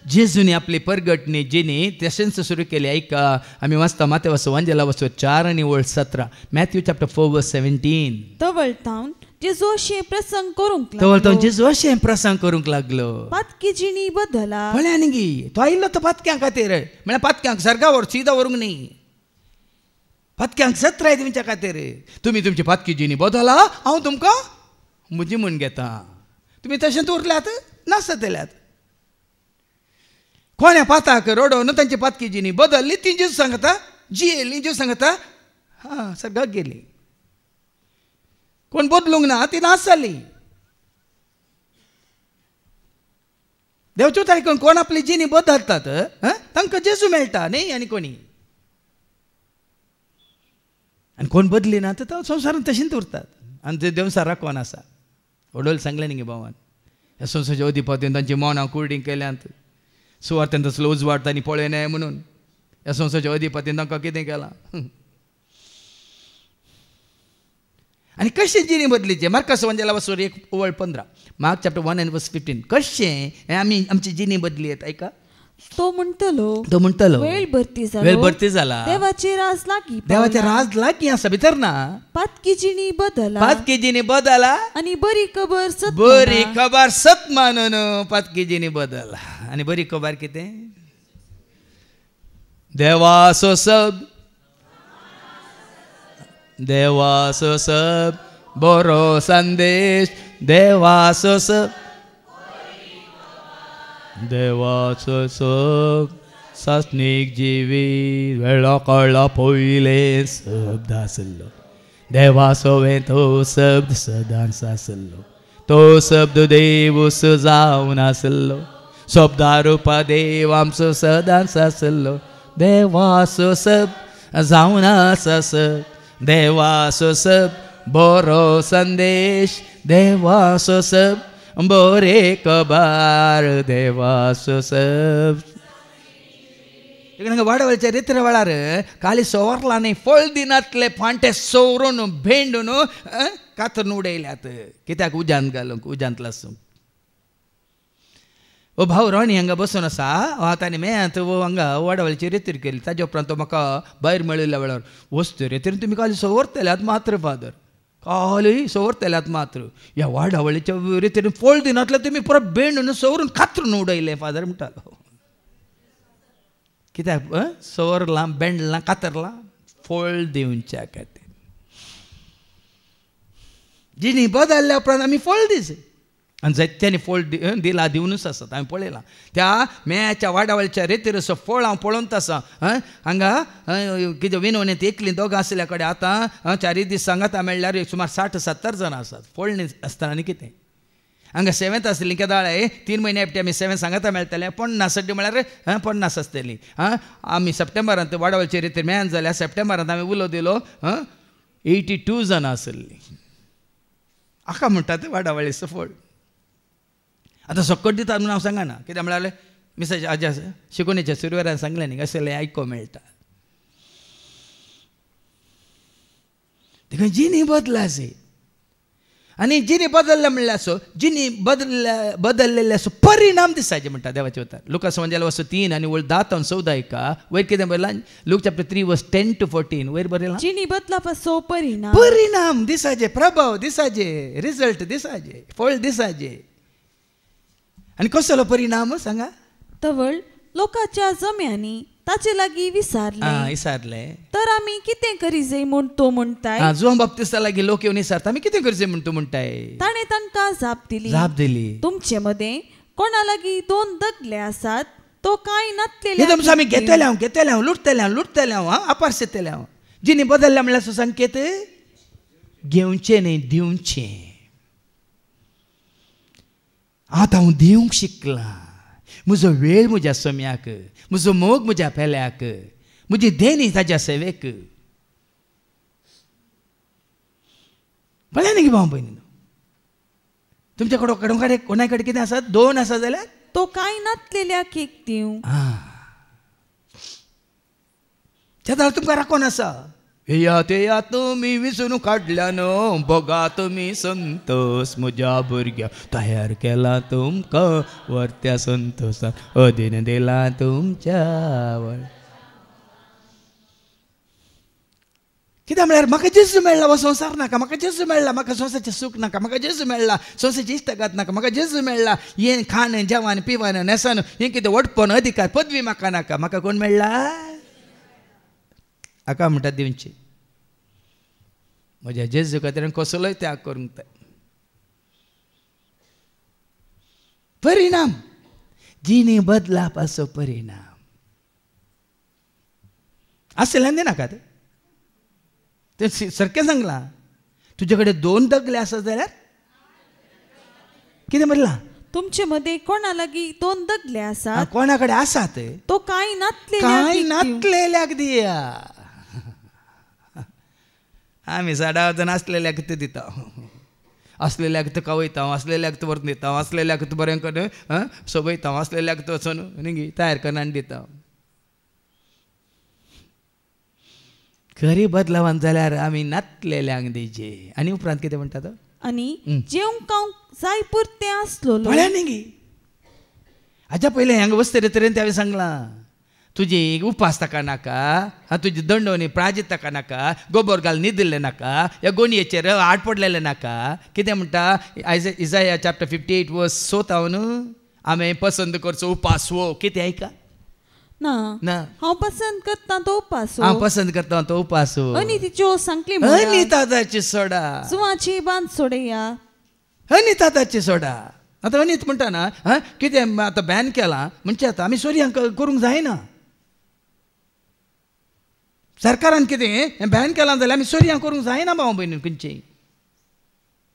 जेजूने आपली परगटणी जिनी तशेंच सुरू केली. ऐका, आम्ही वाचता माते वाचो वांजेला वाचो 4 आणि 17. Matthew chapter 4:17. तवळतावन जेजू अशें प्रसंग करूंक तो जेजू अशें प्रसंग करूंक लागलो. पातकी जिणी बदला म्हळ्यार न्ही तो आयिल्लो तो पातक्यां खातीर, म्हळ्यार पातक्यांक सर्गावर सीदा व्हरूंक न्ही, पातक्यांक सत्राय तुमच्या खातीर. तुमी तुमची पातकी जिणी बदला, हांव तुमकां म्हजी म्हूण घेता. तुमी तशेंच उरल्यात नासतल्यात. कोण्या पाताक रडोवन तांची पातकी जिणी बदलली, ती जेजू सांगता जियेली. जेजू सांगता हां सर्गाक गेली. कोण बदलूंक ना, ती नासली. देवच्या तारीख कोण आपली जिणी बदलतात तांकां जेजू मेळटा न्ही आनी कोणी. आनी कोण बदली ना तर संवसारांत तशींच उरतात. आनी ते देवसार कोण आसा. वडोल सांगलें न्ही गे भावान, ह्या संवसाराच्या अधिपतीन तांची मौनां कुर्डी केल्यांत, सुवार्थेन तसलो उजवाड तांणी पळयनाय म्हणून ह्या संवसाराच्या अधिपतीन तांकां कितें केलां. आनी कशें जिणी बदलीचे. मार्कस वांजेला वाचो 1:15. Mark chapter 1:15. कशें आमची जिणी बदली आहेत. ऐका, तो म्हणटलो वेळ भरती जाला देवाचे राज लागी आसा भितर ना. पातकी जिणी बदला आनी बरी खबर सत मानून पातकी जिणी बदला. आनी बरी खबर कितें. देवाचो सब बरो संदेश. देवाचो सब सासनीक जिवीत वेळो कळ्ळो पयले शब्द आसलो. देवाचो तो शब्द सदांच आसलो. तो शब्द देवूस जावन आसलो. शब्दा रुपा देव आमचो सदांच आसलो. देवाचो सब जावन आसा. देवाचो सब बरो संदेश. देवाचो सब बरे खबर. देवाचो सब वाडवळच्या रित्रे वेळार खाली सवरलांनी फळ दिनातले फांटे सवरून भेंडून कातरून उडयल्यात. कित्याक उजांत घालूंक, उजांत लासूंक. ओ भाऊ राणी हांगा बसून आसा. आतां मेळत हांगा वाडवळची रेतीर केली. ताजे उपरांत तो म्हाका भायर मेळिल्ल्या वेळार वस्तू रेतीर तुमी खाली सवरतल्यात मात्र फादर, खाली सवरतल्यात मात्र. ह्या वाडवळीच्या रेतीर फळ दिनातले तुमी परत भेंडून सवरून कातरून उडयले फादर म्हणटालो. कित्याक सवरलां, बेंडलां, कातरलां फळ दिवच्या खातीर. जिणी बदलल्या उपरांत आमी फळ दिस आनी जायत्यांनी फळ दिला, दिवनूच आसात. हांवें पळयलां त्या मेळ्याच्या वाडावळच्या रेतीर असो फळ हांव पळोवंत आसा. हांगा कितें विनवणेंत एकलीं दोगां आसल्या कडेन आतां 4 दीस सांगाता मेळ्ळ्यार सुमार 60-70 जाणां आसात. फळ आसतना आनी कितें. हांगा 7th आसली केदाळे 3 म्हयने एपटी आमी 7 सांगाता मेळटले. 50 म्हळ्यार 50 आसतली. आमी सप्टेंबरांत वाडावळचे रेतीर मेळ्यान जाल्यार सप्टेंबरांत आमी उलो दिलो 82 जाणां आसली. आका म्हणटात वाडावळीचो फळ. आतां सकट दितात म्हणून हांव सांगना. कित्याक म्हळ्यार मिसाचे हाज्या शिकोवणेच्या सुरवेरान सांगलें न्ही असलें आयको मेळटा. देखून जिणी बदलाचे. आनी जिणी बदलल्या म्हणल्यार असो जिणी बदललेले असो परिणाम दिसाचे म्हणटा देवाचे वतार. लुकास वांजेला वाचो 3 आनी 10-14 ऐका. वयर कितें बरयलां. लूक चॅप्टर 3 10-14 वयर बरयलां. जिणी बदला पासो परिणाम दिसाचे, प्रभाव दिसाचे, रिजल्ट दिसाचे, फळ दिसाचे. आनी कसलो परिणाम सांगा. तवळ लोकांच्या जम्यांनी ताचे लागीं विसारले तर आमी कितें करी जाय म्हूण तो म्हणटाय. जुआन बाप्तिस्ता लागीं लोक येवन विसारता आमी कितें करचें म्हूण तूं म्हणटाय. ताणें तांकां जाप दिली. तुमचे मदें कोणा लागीं 2 दगले आसात तो कांय नातलेले आमी घेतले लुटतले आपारसेतले. जिणी बदलल्या म्हणल्यार संकेत घेवचें न्ही दिवचें. आतां हांव दिवंक शिकलां. म्हजो वेळ म्हज्या सम्याक, म्हजो मोग म्हज्या पेल्याक, म्हजी देणी ताज्या सेवेक. बरें न्ही गे भाव भयणी. तुमच्या कडेन कोणा कडेन कितें आसात 2 आसा जाल्यार तो कांय नातलेल्याक एक दिवं. त्या तुमकां राखोन आसा. या ते या तुम्ही विसरून काढल्यानं बघा तुम्ही संतोष म्हज्या भुरग्या तयार केला तुमका वरत्या संतोषात अधीन दिला तुमच्या कित्याक म्हळ्यार म्हाका जेजू मेळ्ळा हो संवसार नाका म्हाका जेजू मेळ्ळा म्हाका संवसारचें सूख नाका म्हाका जेजू मेळ्ळा संवसारची इश्टगात नाका म्हाका जेजू मेळ्ळा हें खाण जेवण पिवण नेसन हें कितें वटपण अधिकार पदवी म्हाका नाका म्हाका कोण मेळ्ळा हाका म्हणटात दिवची म्हज्या जेजू खातीर कसलोय त्याग करूंक जाय परिणाम जिणी बदला पासो परिणाम आसलें दिनाका ते सारकें सांगलां तुजे कडेन 2 दगले आसत जाल्यार कितें म्हणलां तुमचे मध्ये कोणा लागीं 2 दगले आसात कोणा कडेन आसात तो कांय नातलेल्याक दिया आमी साडा वचन आसलेल्याक ते दिता असलेल्याक तुका वयता असलेल्याक व्हरून दिता असलेल्याक बरें करून सोबयता असलेल्याक वचून न्ही तयार करून आनी दिता खरी बदलावन जाल्यार आमी नातलेल्यांक दिजे आनी उपरांत कितें म्हणटा तो आनी जेवंक जाय पुरतें आसलो पळया न्ही हाच्या पयलें हांगा वस्ते तरेन हांवें सांगलां तुजी उपास ताका नाका तुजी दंडोवणी प्राजीत ताका नाका गोबर घाल न्हिदिल्लें नाका ह्या गोणयेचेर आड पडलेलें नाका कितें म्हणटा इजाया चॅप्टर 58 वर्स 7 न्हू आमी पसंत करचो उपास वो कितें आयका ना ना हांव पसंत करता तो उपास हांव पसंत करता तो उपास अनितीच्यो सांगली अनिताची सोडा सुवाची बांद सोडया अनिताची सोडा आतां अनित म्हणटा ना कितें आतां बॅन केलां म्हणजे आतां आमी सोरी करूंक जायना सरकारान कितें बॅन केलां जाल्यार आमी सोरी करूंक जायना भाव भयणी खंयचेय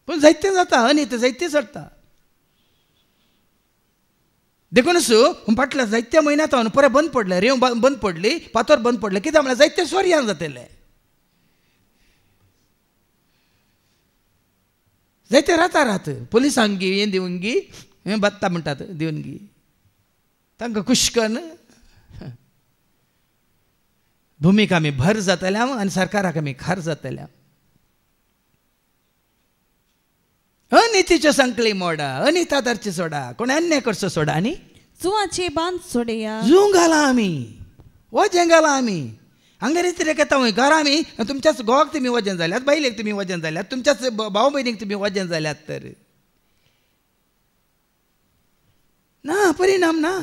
पूण जायतें जाता अनित जायतें सोडटा देखूनच फाटल्या जायत्या म्हयन्यांत परत बंद पडलें रेंव बंद पडली पातोर बंद पडलें कित्याक म्हळ्यार जायते सोर्यान जातले जायते रात पुलिसांक गी हें दिवून गी हें बत्ता म्हणटात दिवन गी तांकां कुश्कन भुमीक आमी भर जातल्या आनी सरकाराक आमी खार जातल्या अनितीच्यो संकळी मोडा अनितादारची सोडा कोण अन्याय करचो सोडा आनी जुवाचे बांद सोडया जू घाला आमी वजें घाला आमी हांगा रितीरेक येता वय घरा आमी तुमच्याच घोवाक तुमी वजन जाल्यात बायलेक तुमी वजन जाल्यात तुमच्याच भाव भयणीक तुमी वजन जाल्यात तर ना परिणाम ना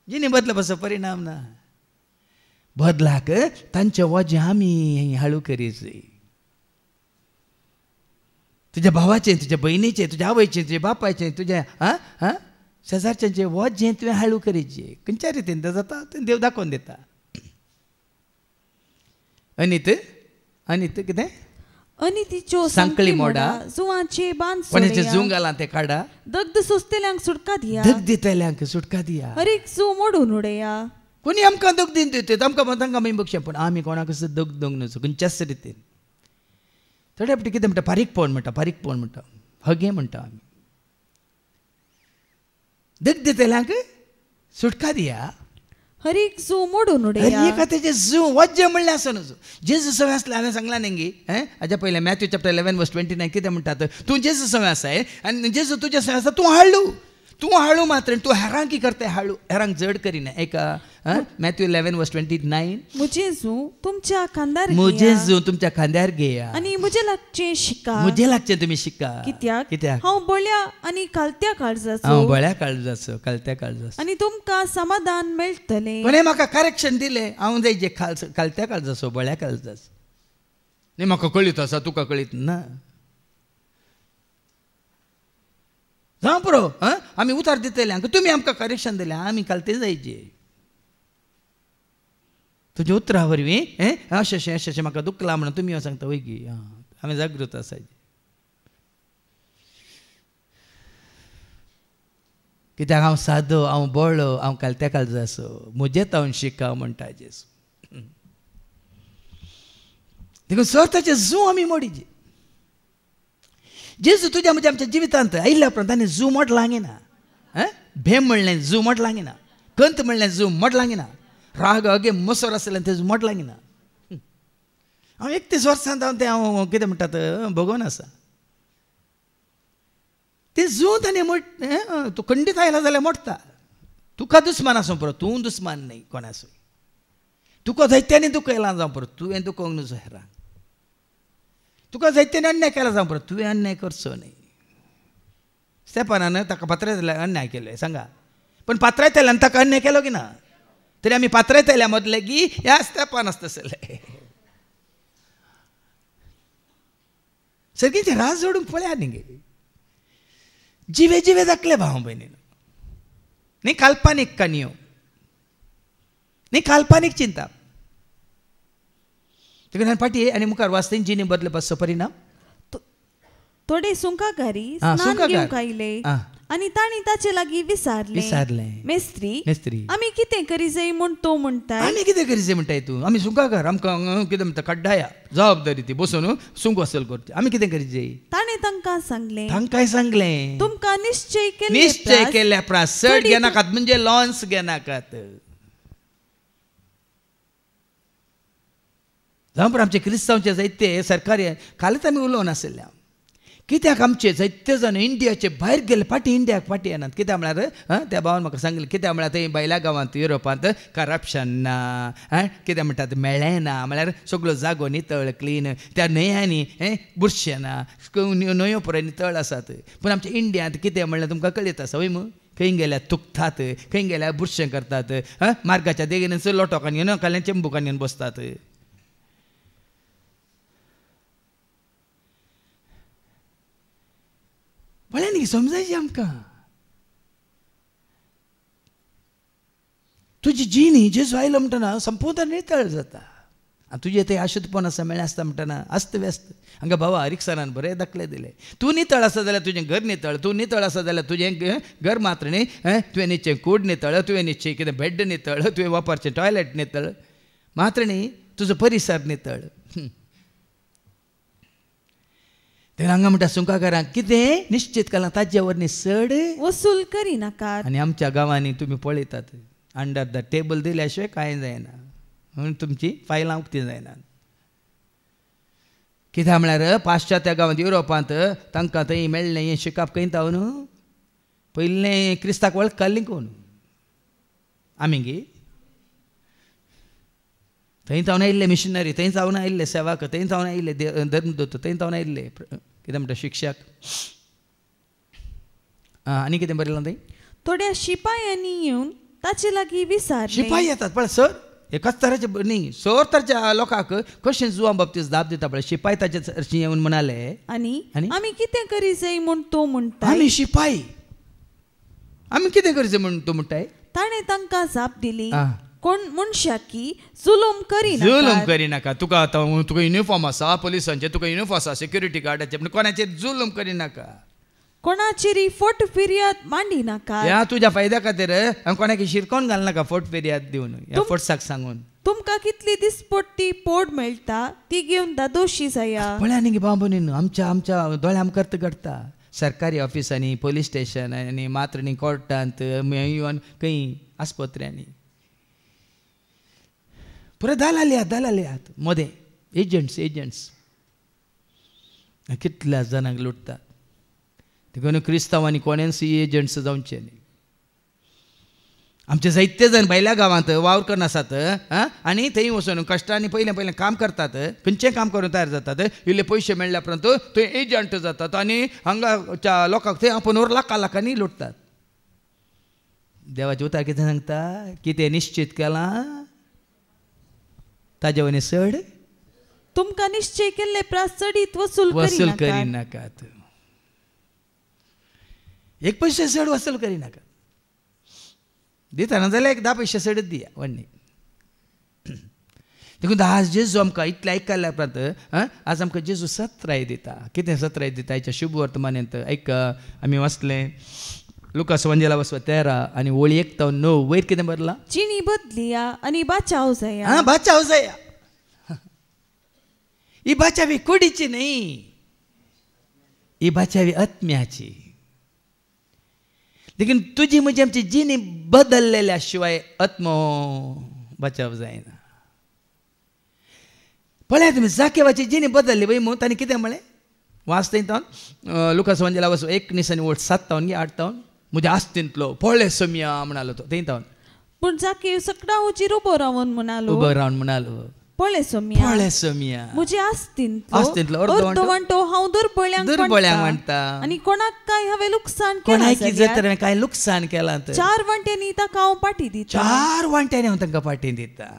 जिणे बदला पासो परिणाम ना बदलाक तांचें वजें आमी हाळू करीत तुज्या भावाचें तुज्या भयणीचें तुज्या आवयचें तुज्या बापायचें तुज्या शेजारच्यांचें वजें तुवें हाळू करीचें खंयच्या रितीन तें जाता तें देव दाखोवन दिता अनित कितें अनितीच्यो सांकळी मोडा जुवाचे बांद कोणाचें सोडया जूं घाला तें काडा दग्ध सोंसतेल्यांक सुटका दिया दग दितल्यांक सुटका दिया हर एक जू मोडून उडया कोणी आमकां दग दिन दितात आमकां तांकां आमी बघशें पूण आमी कोणाक असो दग दंग नसो खंयच्याच रितीन थोडे फावटी कितें म्हणटा फारीकपण म्हणटा हगे म्हणटा आमी दग दितल्यांक सुटका दिया हर एक जू मोडून उडया हर एका तेजें जू वज्जें म्हणलें आसा न्हू जेजू सवय आसलें हांवें सांगलां न्ही हाज्या पयलें मॅथ्यू चॅप्टर 11 वर्स 29 कितें म्हणटात तूं जेजू सवय आसाय आनी जेजू तुज्या सवय आसा तूं हाळू मात्र तूं हेरांक की करताय हाळू हेरांक जड करिना एका मॅथ्यू 11 वर्स 29 मुझे जू तुमच्या खांद्यार मुझे जू तुमच्या खांद्यार घेया आणि मुझे लागचे शिका मुझे लागचें तुमी शिका कित्याक हांव बळ्या आणि कालत्या काळजाचो हांव बळ्या काळजाचो कालत्या काळजाचो आणि तुमकां समाधान मेळटलें कोणें म्हाका करेक्शन दिलें हांव जाय जे कालत्या काळजाचो बळ्या काळजाचो न्ही म्हाका कळीत आसा तुका कळीत ना जावं पुरो आमी उतार दितल्यांक तुमी आमकां करेक्शन दिलें आमी कालतें जायचे तुज्या उतरा वरवीं अशें म्हाका दुखलां म्हणून तुमी सांगता वय गी आमी जागृत आसाय कित्याक हांव सादो हांव बळो हांव कालत्या काळजाचो म्हजेंत हांव शिकाव म्हणटा जेजू देखून स्वताचें जू आमी मोडीचे जेजू तुज्या म्हणजे आमच्या जिवितांत आयिल्ल्या उपरांत ताणें जू मोट लागिना भेम म्हणलें जू मोट लागिना कंत म्हणलें जू मोट लागिना राग अगे मसोर आसलें तें मोट लागिना हांव 31 वर्सां जावन तें हांव कितें म्हणटात भोगोवन आसा. तें जूत आनी तूं खंडीत आयला जाल्यार मोडटा. तुका दुस्मान आसूं पुरो, तूं दुस्मान न्ही कोणासूय. तुका जायत्यांनी दुख येयलां जावं पुरो, तुवें दुखोवंक न्हू हेरांक. तुका जायत्यांनी अन्याय केला जावं पुरो, तुवें अन्याय करचो न्ही. स्तेफानान ताका पात्रायतल्यान अन्याय केलो सांगा. पण पात्रायतल्यान ताका अन्याय केलो की ना? तरी आमी पात्रायतल्या मदले की ह्या स्तेफान आसतले. सगळींचे राज जोडूंक पळया न्ही. जिवे जिवे जातले भाव भयणीन. न्ही काल्पनीक काणयो, न्ही काल्पनीक चिंता. तेका फाटी आनी मुखार वाचता जिणी बदले पासचो परिणाम. थोडे सुंकाकारी हा, स्नान सुंकाकार. घेवंक आयले हा. आनी तांणी ताचे लागीं विचारले, मेस्त्री आमी कितें करी जाय म्हूण तो म्हणटाय. आमी कितें करीचे म्हणटाय तूं? आमी सुंकाकार, आमकां कितें म्हणटा कड्डाया जबाबदारी ती बसून सूंक वसूल करची. आमी कितें करीचे? ताणें तांकां सांगलें, तांकांय सांगलें, तुमकां निश्चय केल्ल्या प्रास चड घेनाकात म्हणजे लॉन्स घेनाकात. जावं पण आमचे क्रिस्तांवचे जायते सरकारी कालच आमी उलोवन आसल्या. कित्याक आमचे जायते जाण इंडियाचे भायर गेले फाटी इंडियाक फाटी येनात. कित्याक म्हळ्यार त्या भावान म्हाका सांगलें, कित्याक म्हळ्यार थंय भायल्या गांवांत युरोपांत करप्शन ना, कित्याक म्हणटात मेळ्ळें ना, म्हळ्यार सगळो जागो नितळ क्लीन, त्या न्हंयांनी बुरशें ना, न्हंयो पुराय नितळ आसात. पूण आमच्या इंडियांत कितें म्हणल्यार तुमकां कळीत आसा वय मू, खंय गेल्यार तुकतात, खंय गेल्यार बुरशें करतात, मार्गाच्या देगेन लोटोकान येवन काल्यान चेंबुकान येवन बसतात. म्हळ्यार न्ही समजायची आमकां. तुजी जिणी जेजू आयलो म्हणटना संपूर्ण नितळ जाता. आनी तुजें तें अशुद्धपण आसा मेळ्ळें आसता म्हणटना अस्त व्यस्त. हांगा भावा रिक्सारान बरें दाखले दिले. तूं नितळ आसा जाल्यार तुजें घर नितळ, तूं नितळ आसा जाल्यार तुजें घर मात्र न्ही, तुवें न्हिदचें कूड नितळ, तुवें न्हिदचें कितें बेड नितळ, तुवें वापरचें टॉयलेट नितळ, मात्र न्ही तुजो परिसर नितळ. तें हांगा म्हणटा सुंकाकारांक कितें निश्चित केलां ताजे वरनी चड वसूल करिनाकात. आनी आमच्या गांवांनी तुमी पळयतात अंडर द टेबल दिल्या शिवाय कांय जायना, म्हणून तुमची फायलां उक्ती जायनात. कित्याक म्हळ्यार पाश्चात्य गांवांत युरोपांत तांकां थंय मेळ्ळें हें शिकप कळटा न्हू. पयलें क्रिस्ताक वळखली कोण? आमी गे थंय जावन आयिल्ले मिशनरी, थंय जावन आयिल्ले सेवक, थंय जावन आयिल्ले धर्मदूत, थंय जावन आयिल्ले कितें म्हणटा शिक्षक. आनी कितें बरयलां थंय? थोड्या शिपायांनी येवन ताचे लागीं विचारलें. शिपाई येतात पळय सर, एकाच तराचे न्ही, सर तराच्या लोकांक कशें जुवां बाबतींत जाप दिता पळय. शिपाई ताचे हरशीं येवन म्हणाले, आनी आमी कितें करी जाय म्हूण तो म्हणटा. आमी शिपाई, आमी कितें करचें म्हूण तूं म्हणटाय. ताणें तांकां जाप दिली, कोण मनशाक की जुलूम करिनाका. तुका आतां तुका युनिफॉर्म आसा पुलिसांचे, तुका युनिफॉर्म आसा सिक्युरिटी गार्डाचे, पूण कोणाचेर जुलूम करिनाका. कोणाचेरी फट फिर्याद मांडिनाका. ह्या तुज्या फायद्या खातीर कोणाक शिरकोन घालनाका फट फिर्याद दिवन ह्या फटसाक सांगून. तुमकां कितली दिसपट्टी पोड मेळटा ती घेवन दोशी जाया. पळय न्ही बाबून आमच्या दोळे आमकां अर्थ घडटा. सरकारी ऑफिसांनी, पुलीस स्टेशनांनी, मात्र न्ही कोर्टांत, इवन खंय आस्पत्र्यांनी पुरो दालाले आहात मदें. एजंट्स कितल्या जाणांक लुटतात. देखून क्रिस्तांवांनी कोणेंच एजंट्स जावचे न्ही. आमचे जायते जण भायल्या गांवांत वावर करून आसात आनी थंय वचून कश्टांनी पयलें काम करतात, खंयचें काम करून तयार जातात. इल्ले पयशे मेळ्ळ्या उपरांत थंय एजंट जातात आनी हांगाच्या लोकांक थंय आपण लाखांनी लुटतात. देवाचें उतर कितें सांगता? कितें निश्चित केलां ताजे वयल्यान चड तुमकां निश्चय केल्ले प्रास चडीत वसूल करिनाकात. एक पयशे चड वसूल करिनाकात. दितना जाल्यार एक 10 पैसे चडच दिया वन्नी. देखून आज जेजू आमकां इतलें आयकल्या उपरांत आज आमकां जेजू सत्राय दिता. कितें सत्राय दिता हेच्या शुभ वर्तमानांत आमी वाचलें लुका सुवांजेला 13 आनी ओळी 1 ते 9 वयर कितें बरलां? जिणी बदलिया आनी बाचाव जाया. बाचाव जाया. ही बाचावी कुडीची न्ही, ही बाचावी आत्म्याची. देखीन तुजी म्हणजे आमची जिणी बदललेल्या शिवाय आत्मो बचाव जायना. पळय तुमी जाकेवाची जिणी बदलली वय मग तांणी कितें म्हळें वाचता तावन लुकास वंजला वचो 1:7 8 तावन म्हज्या आस्तींतलो पळय सोम्या म्हणालो तो थंय तावन पूण जाके सकडावचेर उबो रावन म्हणालो पळय सोम्या म्हजे आस्तींतलो अर्दो वांटो हांव दुर्बळ्यांक म्हणटा आनी कोणाक काय हांवें लुकसाण केलां काय लुकसाण केलां 4 वांट्यांनी ताका हांव पाटी दिता 4 वांट्यांनी हांव तांकां पाटी दिता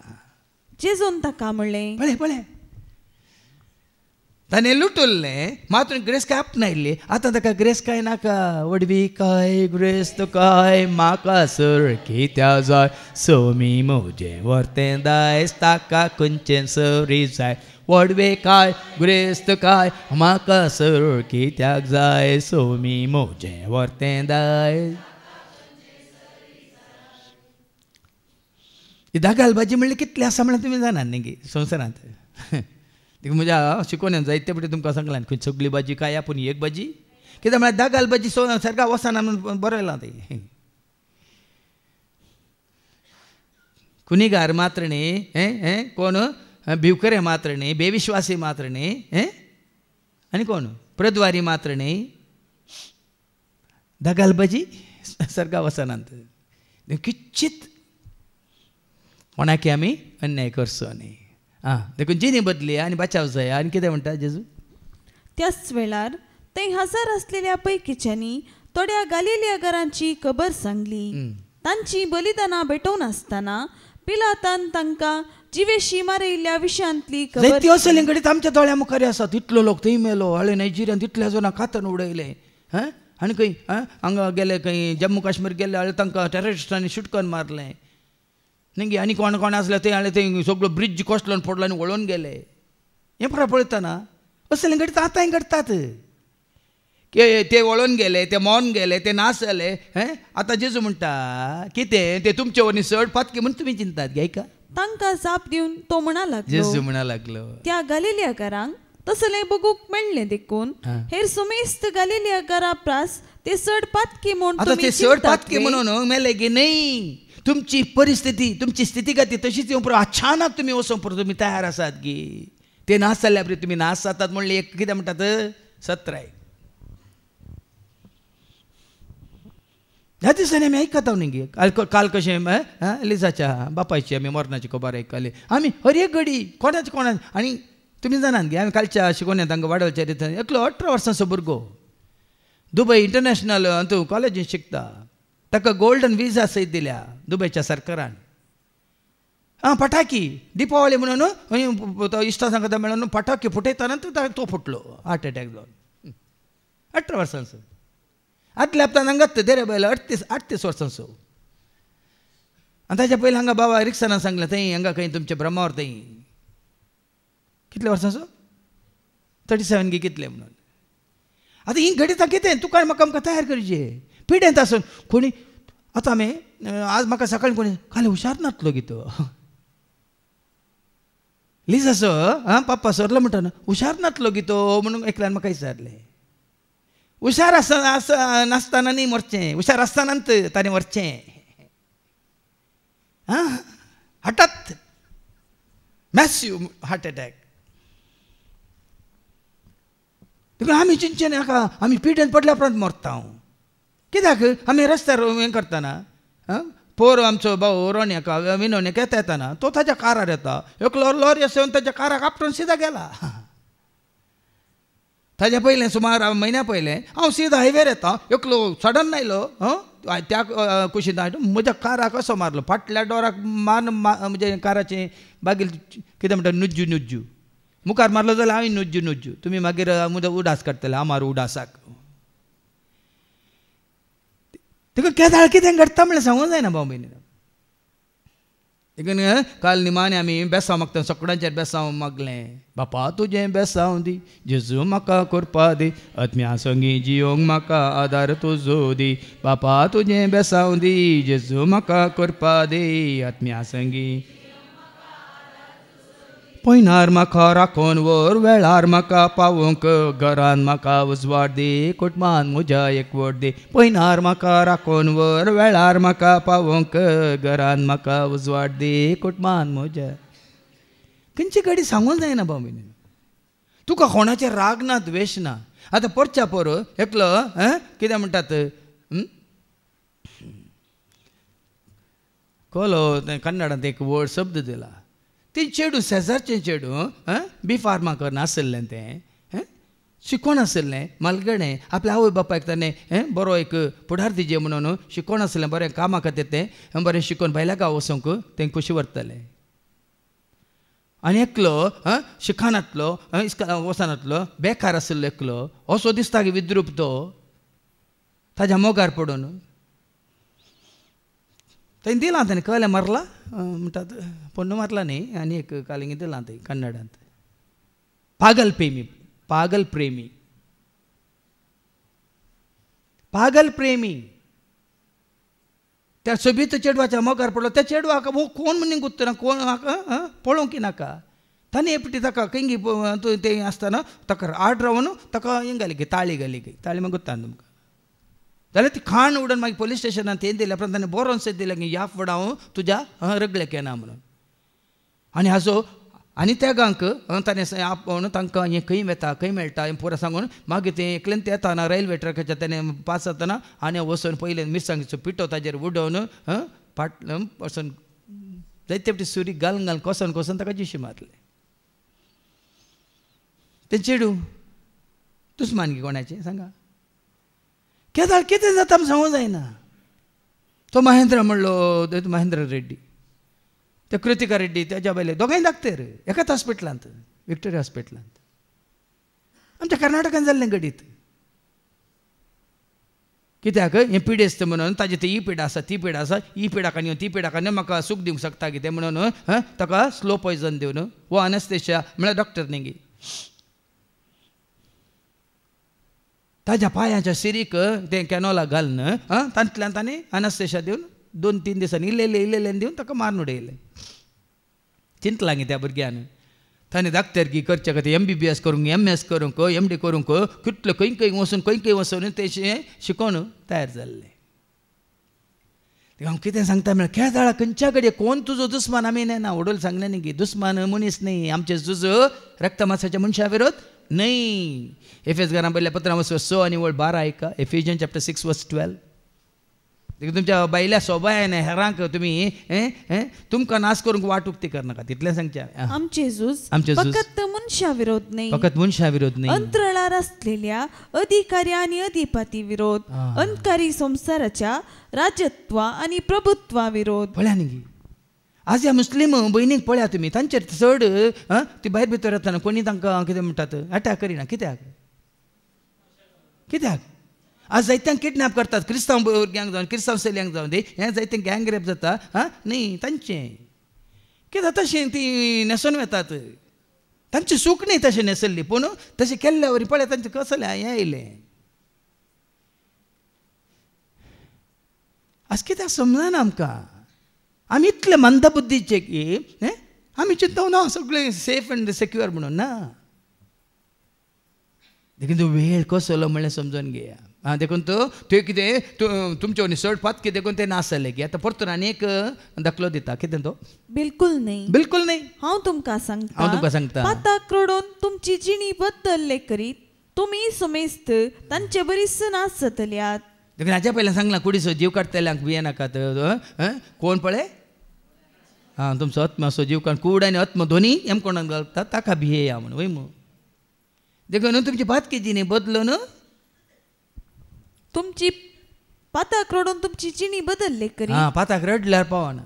जेजून ताका म्हणलें पळय ताणें लुटुल्लें मातून ग्रेस काय आपणायल्ली आतां ताका ग्रेस काय नाका वडवी काय ग्रेस तो काय म्हाका सारकी त्या जाय सोमी म्हजें वर्तें दायज ताका खंयचें सरी जाय वडवे काय ग्रेस तो काय म्हाका सारकी त्याग जाय सोमी म्हजें वर्तें दायज ही दागाल भाजी म्हणली कितली आसा म्हणल्यार तुमी जाणात न्ही गे संवसारांत म्हज्या शिकोवण्यान जायते फावटी तुमकां सांगलां खंय सगळी भाजी काय पूण एक भाजी कित्याक म्हळ्यार दागाल भाजी सारका वचना म्हणून बरयलां तें कुनिगार मात्र न्ही कोण भिवकरे मात्र न्ही बेविश्वासी मात्र न्ही आनी कोण प्रद्वारी मात्र न्ही दागाल भाजी सारका वचनात किंचीत कोणाकी आमी अन्याय करचो न्ही देखून जिणी बदली आनी बचाव जाय आनी कितें म्हणटा जेजू त्याच वेळार थंय हजर आसलेल्या पैकीच्यांनी थोड्या गालिलियागरांची खबर सांगली तांची बलिदानां भेटोवन आसतना पिलातान तांकां जिवेशी मारयल्ल्या विशयांतली खबर त्यो सलींकडे आमच्या दोळ्या मुखार आसात इतलो लोक थंय मेलो हळे नायजेरियान तितल्या जाणां कातन उडयले आनी खंय हांगा गेले खंय जम्मू काश्मीर गेले हळे तांकां टेररिस्टांनी शूट करून मारलें न्ही आनी कोण कोण आसले ते हांवें थंय सगळो ब्रिज कोसलो पडलो आनी वळोवन गेले हें पळय पळयतना असले घडटा आतांय घडटात ते वळोवन गेले ते मौन गेले ते नाश जाले आतां जेजू म्हणटा कितें ते तुमचे वरनी चड पातकी म्हूण तुमी चिंतात गे का तांकां जाप दिवन तो म्हणा लागलो जेजू म्हणा लागलो त्या गालिलियाकारांक तसलें बगूंक मेळ्ळें देखून हेर सुमेस्त गालिलियाकारा प्रास ते चड पातकी म्हूण आतां ते चड पातकी म्हणून मेले गे न्ही तुमची परिस्थिती तुमची स्थितीगती तशीच येवं पुरो अचानक तुमी वचोंक पुरो तुमी तयार आसात गे ते नाश जाल्ल्या बरी तुमी नाश जातात म्हणलें एक कितें म्हणटात सत्राय ह्या दिसांनी आमी आयकता न्ही गे काल कशें लिजाच्या बापायची आमी मरणाची खबर आयकली आमी हर एक घडी कोणाच आनी तुमी जाणात गे आमी कालच्या शिकोवण्यात तांकां वाडोवच्या रितीन एकलो 18 वर्सांचो भुरगो दुबय इंटरनॅशनल हातूं कॉलेजींत शिकता ताका गोल्डन विजा सयत दिल्या दुबयच्या सरकारान पटाकी दिपावली म्हणून तो इश्टा सांगता मेळून पटाकी फुटयतना तो फुटलो हार्ट अटॅक जावन 18 वर्सांचो आदल्या हप्त्यान हांगात देरे बायलो 38 वर्सांचो आनी ताच्या पयलीं हांगा बाबा रिक्षान सांगलें थंय हांगा खंय तुमचे ब्रह्मावर थंय कितले वर्सांचो 37 गे कितले म्हणून आतां ही घडीत कितें तुका म्हाका आमकां तयार करचें पिड्यांत आसून कोणी आतां हांवें आज म्हाका सकाळीं कोणी खाली हुशार नासलो गे तो लिजाचो पाप्पा सरलो म्हणटा हुशार नासलो गे तो म्हणून एकल्यान म्हाका विचारलें हुशार नासतना न्ही मरचें हुशार आसतनाच ताणें मरचें हठात मॅसिव हार्ट अटॅक देखून आमी चिंतचें नाका आमी पिड्यान पडल्या उपरांत मरता हांव कित्याक आमी रस्त्यार हें करतना पोर आमचो भाऊ रोण्याका विनोवण्याक येतना तो ताच्या कारार येता एकलो लॉरी येवन ताच्या काराक आपटून सिधा गेला ताच्या पयलें सुमार म्हयन्या पयलें हांव सिधा हायवेर येता एकलो सडन आयलो त्या कुशींत म्हज्या काराक कसो मारलो फाटल्या डोराक म्हणजे काराचें बागील कितें म्हणटा नुज्जू मुखार मारलो जाल्यार हांवें नुज्जू तुमी मागीर म्हजो उडास काडटले हांव मारू उडासाक देखून केदाळ कितें घडटा म्हणल्यार सांगूंक जायना भाऊ भयणी देखून काल निमाणे आमी बेसांव मागता सगळ्यांचेर बेसांव मागलें बापा तुजें बेसांव दी जेजू म्हाका करपा दी आत्म्या संगी जियोंक म्हाका आदार तुजो दी बापा तुजें बेसांव दी जेजू म्हाका करपा दी आत्म्या संगी पयनार म्हाका राखोन वर वेळार म्हाका पावोंक घरान म्हाका उजवाड दी कुटुंबान म्हज्या एकवट दी पयनार म्हाका राखोन वर वेळार म्हाका पावोंक घरान म्हाका उजवाड दी कुटुंबान म्हज्या खंयची गाडी सांगूंक जायना भाऊ. तुका कोणाचे राग ना द्वेष ना. आतां परच्या पोर एकलो कितें म्हणटात कोलो कन्नडांत एक वर्ड शब्द दिला. ते चेडूं शेजारचें चेडूं बी फार्मा करना आसलें तें शिकोण आसलें मालगडें आपल्या आवय बापायक ताणें बरो एक पुढार दिजे म्हणून शिकोण आसलें बरें कामा खातीर तें बरें शिकोवन भायल्या गांव वचूंक तें कशी व्हरतलें. आनी एकलो शिक्षणांतलो वचनांतलो बेकार आशिल्लो एकलो असो दिसता की विद्रूप तो ताज्या मोगार पडून थंय दिलां ताणें कळ्ळें मारला म्हणटात पोन्नू मारला न्ही आनी एक कालिंगी दिलां थंय कन्नडांत. पागल प्रेमी पागल प्रेमी पागल प्रेमी त्या सोबीत चेडवाच्या मोगार पडलो. त्या चेडवाक कोण म्हणून गुत्तना कोण म्हाका पळोवंक नाका. ताणें एपटी ताका कंगी तें आसतना ताका आड रावन ताका हें घाली ताळी घाली ताळी मागीर गुत्ता तुमकां. जाल्यार ती खाण उडोवन मागीर पुलीस स्टेशनांत हें दिलें उपरांत ताणें बरो मेसेज दिलो की ह्या फुडें हांव तुज्या रगड्याक येना म्हणून. आनी हाजो आनी त्या गांक ताणें आपोवन तांकां हें खंय वता खंय मेळटा हें पुरो सांगून मागीर तें एकल्यान ते येताना रेल्वे ट्रॅकाच्या ताणें पास जातना आनी वचून पयलें मिरसांगेचो पिठो ताजेर उडोवन फाटल्यान वचून जायते फावटी सुरी घालून घालून कोसोन कोसोन ताका जिशी मारले. तें चेडूं दुस्मानगी कोणाचें सांगा. केदार कितें जाता आमी सांगूंक जायना. तो महेंद्र म्हणलो महेंद्र रेड्डी ते कृतिका रेड्डी तेज्या बायले दोगांय धाकटेर एकाच हॉस्पिटलांत विक्टोरिया हॉस्पिटलांत आमच्या कर्नाटकान जाल्लें घडीत. कित्याक हें पिडेस्त म्हणून ताजें ती पिडा आसा ती पिडा आसा ही पिडाक आनी ती पिडाक आनी म्हाका सूख दिवंक शकता कितें म्हणून ताका स्लो पॉयझन दिवन वो अनेस्थेशिया म्हळ्यार डॉक्टर न्ही ताज्या पांयाच्या सिरीक तें कॅनोला घालून तांतल्यान ताणें अनेस्थेशिया दिवन 2-3 दिसांनी इल्लें दिवन ताका मारून उडयलें. चिंतलां गे त्या भुरग्यान ताणें धाकटेरगी करचे खातीर MBBS करूंक MS करूंक MD करूंक कितले खंय वचून तें शिकोवन तयार जाल्लें. हांव कितें सांगता म्हळ्यार केदाळा खंयच्या कडेन कोण तुजो दुस्मान आमी ना वडोल सांगलें न्ही की दुस्मान मनीस न्ही आमचें झुजो रक्त मांसाच्या मनशा विरोध न्ही. एफेसकारां पयल्या पत्रां 6 आनी 12 ऐका. एफिजियन्स चॅप्टर 6:12. तुमच्या बायल्या सोबायान हेरांक तुमी तुमकां नाश करूंक वाट उक्ती करनाका तितलें सांगचें. आमचे झूज फकत मनशा विरोध न्ही फकत मनशा विरोध न्ही अंतराळार असलेल्या अधिकारी आनी अधिपती विरोध अंधकारी संसाराच्या राजत्व आनी प्रभुत्वा विरोध. पळया न्ही आज ह्या मुस्लीम भयणीक पळया तुमी तांचेर चड ती भायर भितर येतना कोणी तांकां कितें म्हणटात अटॅक करिना. कित्याक आज जायत्यांक किडनॅप करतात क्रिस्तांव भुरग्यांक जावन क्रिस्तांव चलयांक जावन हें जायतें गँग रेप जाता न्ही तांचें कित्याक तशें ती न्हेसोन वेतात तांचें सूख न्ही तशें न्हेसल्ली पूण तशें केल्ल्या वरी पळय तांचें कसलें हें येयलें. आज कित्याक समजना आमकां आमी इतले मंदबुद्धीचे की आमी चिंतून ना सगळें सेफ एंड सेक्युअर म्हणून ना. देखून तो वेळ कसलो म्हणलें समजून घेया. देखून तो कितें तुमचे चड कितें देखून तें नासलें की आतां परतून आनी एक दाखलो दिता. कितें तो बिलकुल न्ही हांव तुमकां सांगता पाताक रडोवन तुमची जिणी बद्दल्ले करीत तुमी समेस्त तांचे बरीच नास जातल्यात. देखून हाच्या पयलीं सांगलां कुडीचो जीव काडटल्यांक भिये नाकात. कोण पळय तुमचो आत्मा असो जीव काड कूड आनी आत्मा दोनी हें कोणाक घालता ताका भियेया म्हणून वय मू. देखून तुमची बातकी जिणी बदलून तुमची पाताक रडोवन तुमची जिणी बदल्ले करी. पाताक रडल्यार पावना.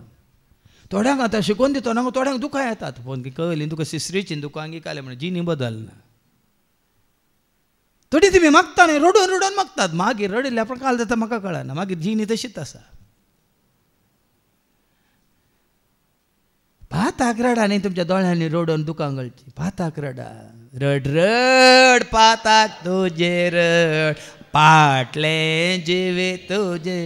थोड्यांक आतां शिकोवन दिता ना थोड्यांक दुकां येतात पूण कळली तुका सिस्त्रीचीन दुकां आंगी काले म्हणून जिणी बदलना. थोडी तुमी मागता न्ही रडोवन मागतात मागीर रडिल्ल्या प्रकार जाता म्हाका कळना मागीर जिणी तशीच आसा. पाताक रडा न्ही तुमच्या दोळ्यांनी रडोवन दुकां गळची. पाताक रडा रड रड पाताक तुजे रड पाटले जिवे तुजे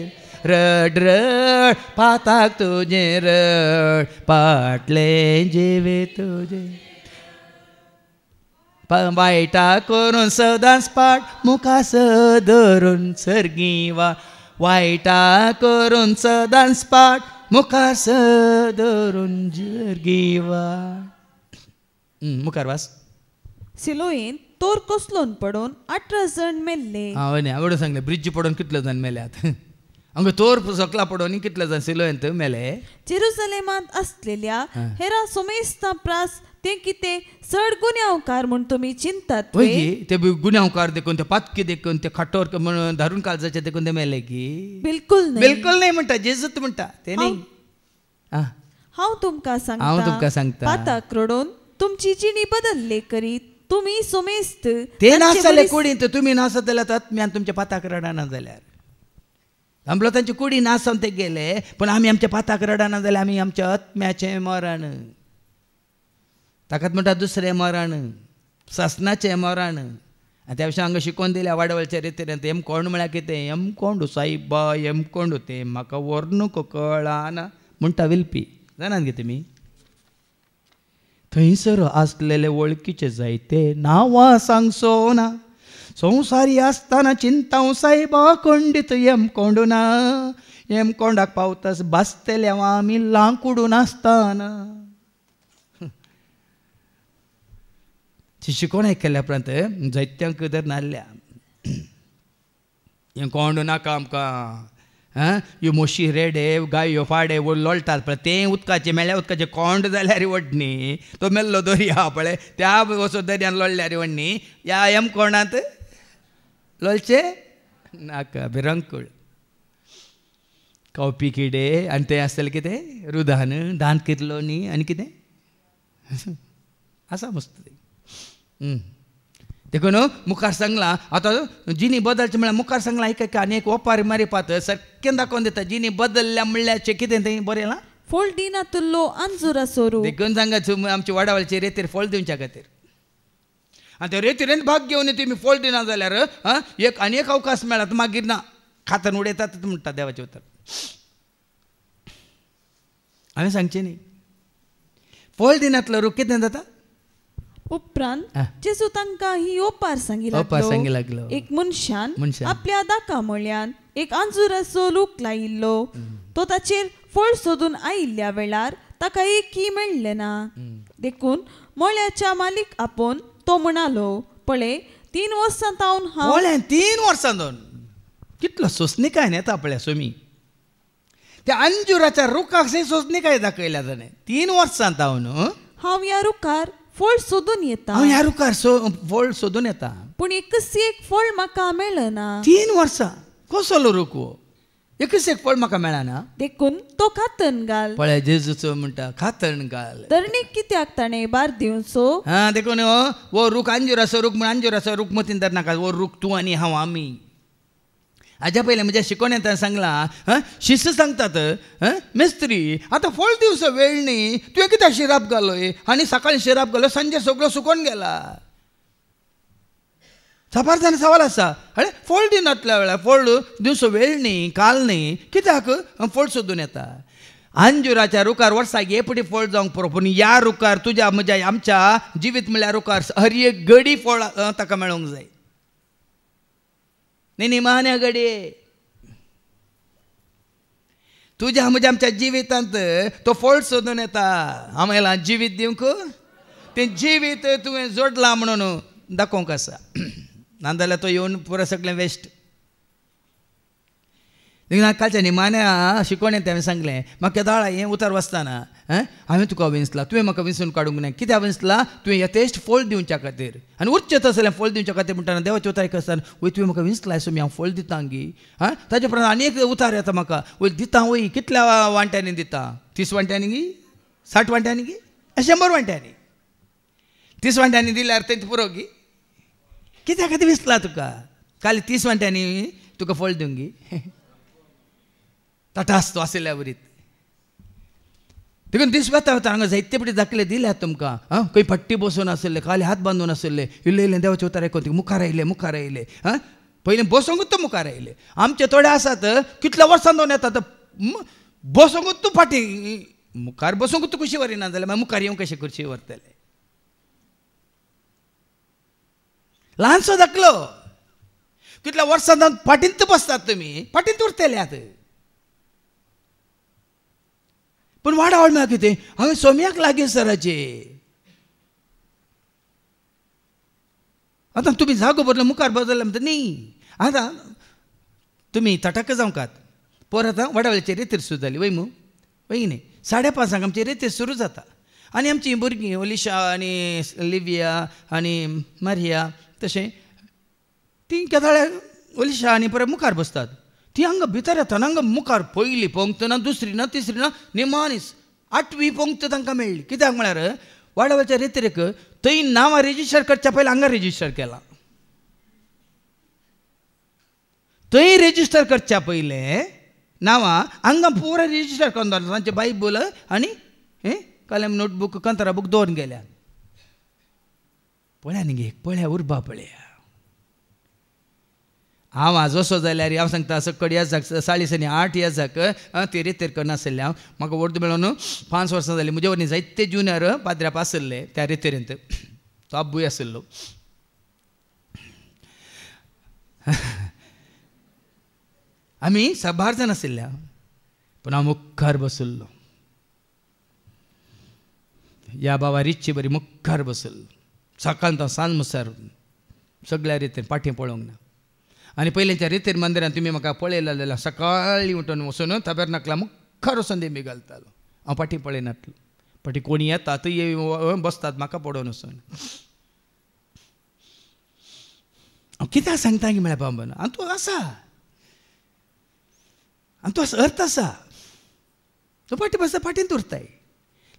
रड रड पाताक तुजे रड पाटले जिवे तुजे. वायटा करून सदांच पाट मुखास धरून सर्गी वायटा करून सदांच पाट मुखास धरून सर्गी मुखार वास. सिलोयेन तोर कोसलोन पडून 18 जण मेल्ले. हांव न्ही आवडून सांगले ब्रिड्जी पडून कितले जाण मेल्यात. हांगा तोर सकला पडून कितले जाण सिलोयेन थंय मेले. जेरुसलेमांत असलेल्या हेरा सोमेस्ता प्रास ते कितें चड गुन्यांवकार म्हूण तुमी चिंतात ते गुन्यांवकार देखून ते पातकी देखून ते खाटोर म्हणून धारून काळजाचे देखून ते मेले की बिलकुल नाही म्हणटा जेजूत म्हणटा ते नाही. हांव तुमकां सांगता पाताक रडून तुमची जिणी बदलले करीत तुमी सोमेस्त ते नासले कुडींत तुमी नासत जाल्यार आत्म्यान तुमच्या पाताक रडना जाल्यार आमलो तांची कुडी नासवन ते गेले पण आमी आमच्या पाताक रडना जाल्यार आमी आमच्या आत्म्याचें मरण ताकाच म्हणटा दुसरें मरण ससनाचें मरण. आनी त्या विशयी हांगा शिकोवन दिल्या वाडवळच्या रितीन एम कोण म्हळ्यार कितें एम कोंडू साईबा एम कोंडू तें म्हाका वर्णूक कळना म्हणटा विलपी जाणात गे तुमी. थंयसर आसलेले वळखीचे जायते नांवां सांगसो ना संवसारी आसतना चिंताव सायबा कोंडीत एम कोंडू ना एम कोंडाक पावतास बासतेले आमी लांकुडून आसतना. शिकोवन आयकल्या उपरांत जायत्यांक धर नाल्ल्या हें कोंडू नाका आमकां ह्यो मोशी रेडे गायो फाडे लोळटात पळय तें उदकाचें मेळ्ळ्या उदकाचें कोंड जाल्यार व्हडणी तो मेल्लो दर्या आहा पळय त्या वचून दर्यान लोळल्यार व्हडणी ह्या एम कोंडांत लोळचे नाका भिरंकूळ खावपी किडे आनी तें आसतलें कितें रुदान दांत कितलो न्ही आनी कितें आसा मस्त देखून मुखार सांगलां आतां जिणी बदलचे म्हळ्यार मुखार सांगलां एक आनी एक ओपारी मारिपात सारकें दाखोवन दिता जिणी बदलल्या म्हणल्यार कितें थंय बरें ना फोल दिनातलो अंजुरा सोरू देखून सांगात आमच्या वाडावळचे रेतीर फोल दिवच्या खातीर आनी त्या रेतीरेन भाग घेवन तुमी फोल दिना जाल्यार एक आनी एक अवकाश मेळत मागीर ना खातान उडयतात म्हणटा देवाचें उतर. हांवें सांगचें न्ही फोल दिनातलो रूख कितें जाता उपरांत जेजू तांकां ही ओपार सांगी लागलो. एक मनशान आपल्या दाका मळ्यान एक अंजुराचो लूक लायिल्लो तो ताचेर फळ सोदून आयिल्ल्या वेळार ताका एकही मेळ्ळें ना. देखून मळ्याच्या मालीक आपोवन तो म्हणालो पळय 3 वर्सां तावन हांव 3 वर्सां जावन कितलो सोंसणीकाय येता पळय सोमी त्या अंजुराच्या रुखाक सोंसणीकाय दाखयल्या ताणें 3 वर्सां तावन हांव ह्या रुखार फळ सोदून येता ह्या रुखार फळ सोदून येता पूण एकच एक फळ म्हाका मेळना. 3 वर्सां कसलो रूख वो एकच एक फळ म्हाका मेळना. देखून तो खातन घाल पळय जेजूचो म्हणटा खातन घाल धरणीक कित्याक ताणें बार दिवचो. देखून वो रूख अंजुराचो रूख म्हण अंजुराचो रूख मतीन धर नाका वो रूख तूं आनी हांव आमी. हाज्या पयलें म्हज्या शिकोवण्यान सांगलां शिश्य सांगतात मेस्त्री आतां फळ दिवचो वेळ न्ही तुवें कित्याक शिराप घालोय आनी सकाळीं शिराप घालो सांजे सगळो सुकोवन गेला. सापारताना सवाल आसा अरे फळ दिनातल्या वेळार फळ दिवचो वेळ न्ही काल न्ही कित्याक फळ सोदून येता. अंजुराच्या रुखार वर्साक एपटी फळ जावंक पुरो पूण ह्या रुखार तुज्या म्हज्या आमच्या जिवीत म्हणल्यार रुखार हर एक घडी फळ ताका मेळोंक जाय. न्ही मान्या घडये तुज्या म्हज्या आमच्या जिवितांत तो फळ सोदून येता. आम्हाला जिवीत दिवंक तें जिवीत तुवें जोडलां म्हणून दाखोवंक आसा नाजाल्यार तो येवन पुरो सगळें वेस्ट. कालच्या निमाण्या शिकोवण्यात हांवें सांगलें म्हाका दाळा हें उतार वाचतना हांवें तुका विंचलां तुवें म्हाका विंचून काडूंक ना कित्याक विंचलां तुवें यथेश्ट फळ दिवच्या खातीर आनी उच्चत आसलें फळ दिवच्या खातीर म्हणटाना देवाचे उतार एक आसतना वय तुवें म्हाका विंचलां सो हांव फळ दितां गी ताचे उपरांत आनी एक उतार येता म्हाका वय दितां वय कितल्या वांट्यांनी दितां 30 वांट्यांनी गी 60 वांट्यांनी गी 100 वांट्यांनी 30 वांट्यांनी दिल्यार तें पुरो गी कित्या खातीर विंचलां तुका काल 30 वांट्यांनी तुका फळ दिवंक गी तटास तो आसल्या बरीत. देखून दीस वता वता हांगा जायते पटी दाखले दिल्यात तुमकां खंय पट्टी बसून आसले खाली हात बांदून आसले इल्ले इल्ले देवाचे उतार आयकून मुखार आयले पयलीं बसूंकूच तो मुखार आयले. आमचे थोडे आसात कितल्या वर्सां जावन येतात बसूंकूच तूं फाटीं मुखार बसूंकूच तूं कशी वरिना जाल्यार मागीर मुखार येवंक कशें करची व्हरतले. ल्हानसो दाखलो कितल्या वर्सां जावन फाटींत बसतात तुमी फाटींत उरतल्यात. पूण वाडावळ म्हळ्यार कितें हांवें सोम्याक लागीं सराचे आतां तुमी जागो बदलो मुखार बदलला म्हणटा न्ही. आतां तुमी तटाक जावकात पर आतां वडावळ्याची रेतीर सुरू जाली वय मू वय न्ही. 5:30 आमची रेतीर सुरू जाता आनी आमची भुरगीं ओलिशा आनी लिविया आनी मारिया तशें ती केदाळे ओलिशा आनी परत मुखार बसतात. ती हांगा भितर येता हांगा मुखार पयली पंक्त ना दुसरी ना तिसरी ना निमानीस 8वी पंक्त तांकां मेळ्ळी. कित्याक म्हळ्यार वाडवळच्या रेतीरेक थंय नांवां रेजिस्टर करच्या पयलीं हांगा रेजिस्टर केलां. थंय रेजिस्टर करच्या पयलें नांवां हांगा पुराय रेजिस्टर करून दवरला. तांचे बायबल आनी कलम नोटबूक कंतरा बूक दवरून गेल्या. पळया न्ही पळया उर्बा पळया. हांव आज असो जाल्यार हांव सांगता सकड येजाक 8:30 येजाक ती रेतेर करनासल्या म्हाका वर्द मेळोन 5 वर्सां जालीं. म्हजे वरनी जायते जुनियर पाद्र्याप आसले त्या रेतेरेंत. तो आब्बूय आसलो. आमी 12 जाण आशिल्ल्या पूण हांव मुखार बसल्लो. या बाबा रिच्ची बरी मुखार बसल्लो. सकाळ तो सांज मुसार सगळ्या रेतेर फाटीं पळोवंक ना. आनी पयलींच्या रेतेर मंदिरान तुमी म्हाका पळयला जाल्यार सकाळीं उठून वचून ताबेरनाकला मुखार वचून देंबी घालतालो. हांव फाटीं पळयनातलो. फाटीं कोणी येता थंय बसतात म्हाका पडोवन वचून. हांव कित्याक सांगता की म्हळ्यार बाबा आनी तूं आसा आनी तूं अर्थ आसा. तूं फाटीं बसता फाटींच उरताय.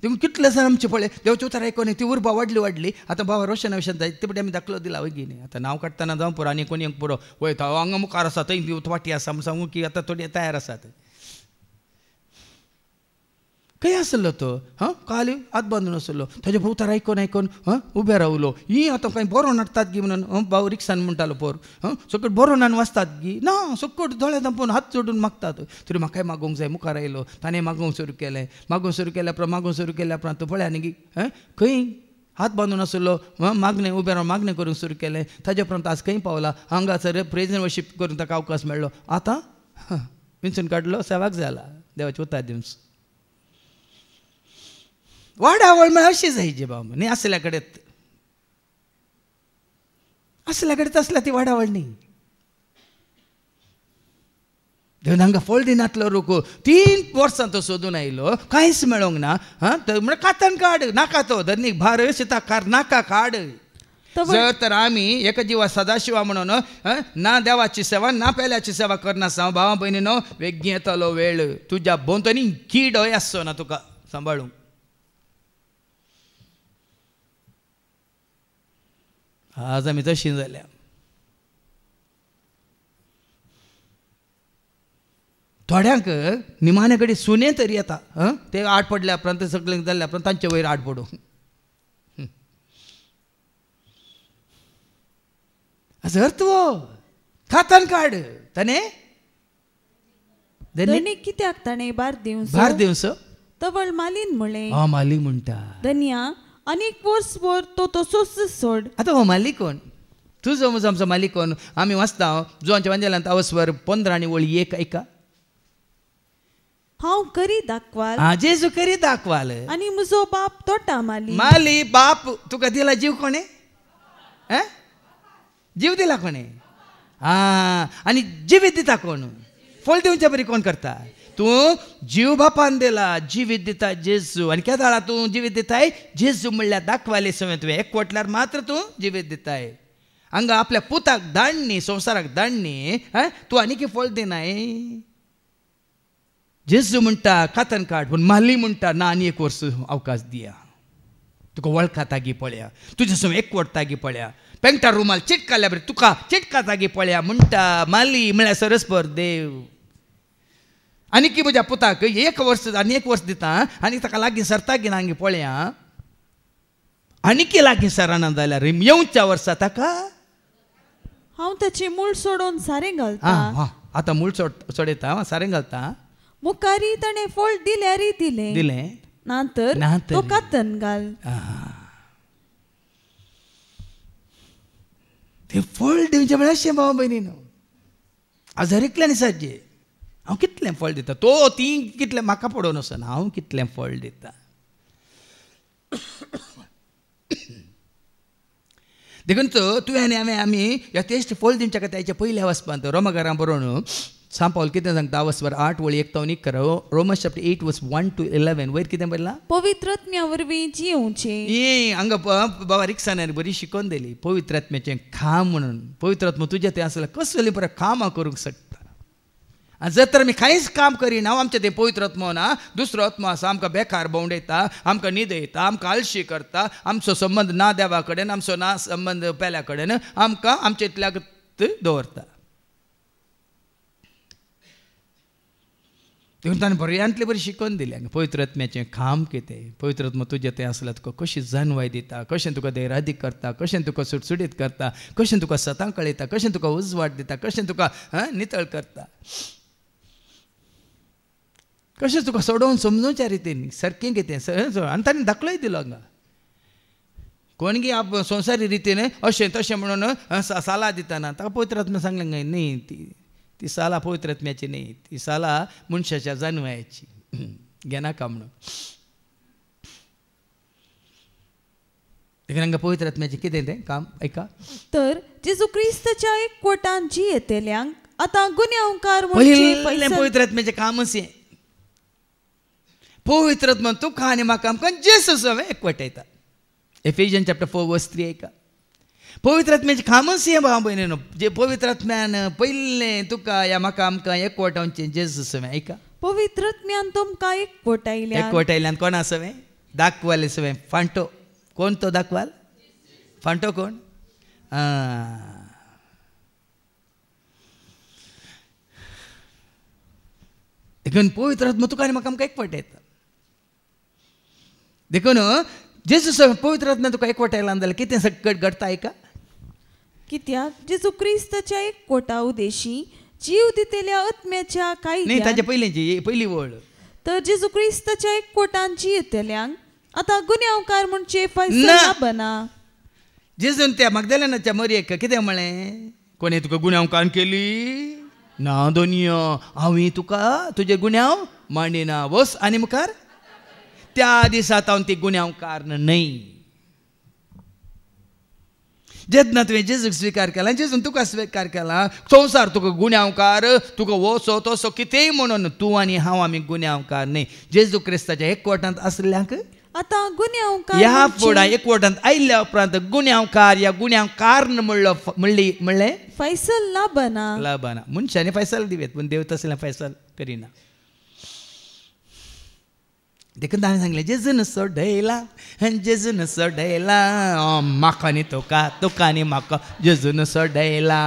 देखून कितले जाण आमचे पळय देवचे उतार आयकोन ती उर्बा वाडली. आतां बाबा रोशना विशयान जाय ते आमी दाखलो दिला वय गी न्ही. आतां नांव काडटना जावं पुरो आनी कोणी पुरो वयता हांगा मुखार आसा थंय फाटीं आसा म्हूण सांगू की आतां थोडी तयार आसात. खंय आसलो तो काल हात बांदून आसलो. ताजे उतार आयकोन उबे रावलो. ही आतां खंय बरो नाटतात गी म्हणून भाव रिक्षान म्हणटालो पोर सकट बरो नान वाचतात गी ना सकट दोळे दांपोवन हात जोडून मागतात. तरी म्हाकाय मागोवंक जाय. मुखार आयलो ताणें मागोवंक सुरू केलें. मागोवंक सुरू केल्या उपरांत पळया न्ही खंय हात बांदून आसलो मागणें उबे रावन मागणें करूंक सुरू केलें. ताजे उपरांत आज खंय पावला हांगासर प्रेज एंड वर्शीप करून ताका अवकाश मेळ्ळो. आतां विंचून काडलो सेवाक जाला देवाचे उतार दिवंक. वाडावळ म्हळ्यार अशी जायची बाबा न्ही. असल्या कडेन आसल्या ती वाडावळ न्ही. देवन हांगा फळ दिनातलो लोक 3 वर्सां तो सोदून आयलो कांयच मेळोंक ना. म्हळ्यार कातन काड नाका तो धरणीक भार शिताकार नाका काड. जर तर आमी एका जिवा सदाशिवा म्हणून ना देवाची सेवा ना पेल्याची सेवा करनासा भावा भयणीनो वेगळी येतलो वेळ. तुज्या भोंवतणी कीड हय आसचो ना तुका सांबाळूंक. आज आमी तशीं जाल्या. थोड्यांक निमाणे कडेन सुने तरी येता ते आड पडल्या उपरांत सगळें जाल्ल्या उपरांत तांचे वयर आड पडूं. असो अर्थ वो खातान काड ताणे धनी कित्याक ताणें भार दिवंसो तवळ मालीन म्हळें. माली म्हणटा धन्या अनेक वर्सभर तो तसोच सोड. आतां हो मालीक कोण तुजो म्हजो आमचो मालीक कोण. आमी वाचता जुवांच्या वांजेलांत अवस्वर 15 आनी वळी 1 ऐका. हांव करी दाखवाल जेजू करी दाखवाल आनी म्हजो बाप तोटा माली बाप तुका दिला जीव कोणे जीव दिला कोणे आनी जिवीत दिता कोण. फळ दिवच्या बरी कोण करता. तूं जीव बापान दिला जिवीत दिता जेजू. आनी केदाळा तूं जिवीत दिताय जेजू म्हणल्यार दाखवाले सवय तुवें एकवटल्यार मात्र तूं जिवीत दिताय. हांगा आपल्या पुताक धाडणी संवसाराक धाडणी तूं आनी फळ दिनाय. जेजू म्हणटा खातन काड पूण माली म्हणटा ना आनी 1 वर्स अवकाश दिया. तुका वळखाता गी पळया तुजे सवय एकवटता गी पळया. पेंगटा रुमाल चिटकाल्या बरें तुका चिटकाता गी पळया म्हणटा माली म्हळ्यार सरस्पर देव. आनी की म्हज्या पुताक 1 वर्स आनी 1 वर्स दिता आनी ताका लागीं सरता गी ना गी पळया. आनी की लागीं सराना जाल्यार येवच्या वर्सा ताका हांव ताचें मूळ सोडून सारें घालता. आतां मूळ सोडयता सारें घालता. मुखारी ताणें फळ दिल्यारय दिलें नांतर तो कातन घाल. ते फळ दिवचे म्हळ्यार अशें भाव भयणीनो आजारितल्यान सारजे हांव कितलें फळ दिता. तो ती कितलें म्हाका पडोवन वचना हांव कितलें फळ दिता. देखून तुवें आनी आमी ह्या तेस्ट फळ दिवच्या खातीर हेच्या पयल्या वचपांत रोमाकारां बरोवन सांग पावल कितें सांगता 8:1 करा रोमन्स चॅप्टर 8 वर्स 1 to 11 वयर कितें बरयलां पवित्र आत्म्या वरवीं जियोवचें. ये हांगा बाबा रिक्सानान बरी शिकोवन दिली पवित्र आत्म्याचें काम म्हणून. पवित्र आत्मा तुजें तें आसल्यार कसलीं बरें कामां करूंक शकता. आनी जर तर आमी कांयच काम करिना आमचें तें पवित्र आत्मा ना दुसरो आत्मा आसा आमकां बेकार भोंवडयता आमकां न्हिदयता आमकां आळशी करता आमचो संबंद ना देवा कडेन आमचो ना संबंद पेल्या कडेन आमकां आमचे इतल्याक दवरता. देखून ताणें बऱ्यांतली बरी शिकोवन दिली हांगा पवित्र आत्म्याचें काम कितें. पवित्र आत्मा तुजें तें आसल्यार तुका कशी जाणवाय दिता कशें तुका दैरादीक करता कशें तुका सुटसुटीत करता कशें तुका सतां कळयता कशें तुका उजवाड दिता कशें तुका नितळ करता कशें तुका सोडोवन समजूच्या रितीन सारकें कितें आनी ताणें दाखलोय दिलो हांगा. कोण गी आप संवसारी रितीन अशें तशें म्हणून साला दितना ताका पवित्र आत्मा सांगलें न्ही ती साला पवित्र आत्म्याची न्ही ती साला मनशाच्या जाणवायाची घेनाका म्हणून. देखून हांगा पवित्र आत्म्याचें कितें तें काम ऐका. तर जेजू क्रिस्ताच्या एकवटान जियेतेल्यांक आतां गुन्यांवकार पयलें पवित्र आत्म्याचें कामच हें. पवित्र आत्मा तुका आनी म्हाका आमकां जेसू समेत एकवटायता. एफिजियन्स चॅप्टर 4 वर्स 3 ऐका. पवित्र आत्म्याचें कामच हें भाव भयणीनो जे पवित्र आत्म्यान पयलें तुका या म्हाका आमकां एकवटावचें जेजू समेत ऐका. पवित्र आत्म्यान तुमकां एकवटायल्यान कोण आसवें दाखवाले सवें फांटो कोण तो दाखवाल फांटो कोण देखून पवित्र आत्मा तुका आनी म्हाका आमकां एकवटायता. देखून जेजू समेत पवित्र आत्म्यान तुका एकवटायला जाल्यार कितें सगळें घडटा ऐका. कित्याक जेजू क्रिस्ताच्या एकवटा उदेशी जीव दितेल्या आत्म्याच्या नाही ताचे पयलींची पयली वळ. तर जेजू क्रिस्ताच्या एकवटान जियेतेल्यांक आतां गुन्यांवकार म्हणचे फैसला बना. जेजून त्या मगदलेनाच्या मरयेक कितें म्हळें कोणें तुका गुन्यांवकार केली ना दोनियो हांवें तुका तुजे गुन्यांव मांडिना वस आनी मुखार. त्या दिसांत हांव ती गुन्यांवकार न्हय. जेन्ना तुवें जेजूक स्विकार केला जेजून तुका स्विकार केला संवसार तुका गुन्यांवकार तुका वसो तसो कितेंय म्हणून तूं आनी हांव आमी गुन्यांवकार न्हय. जेजू क्रिस्ताच्या एकवटांत आसल्यांक आतां गुन्यांवकार ह्या फुडां एकवटांत आयिल्ल्या उपरांत गुन्यांवकार या गुन्यांवकार म्हणलें फैसल लाभना मनशांनी फैसल दिवेत पूण देव तसलें फैसल करिना. देखून ताणें सांगलें जेजून सोडयला म्हाका आनी तुका तुका आनी म्हाका जेजून सोडयला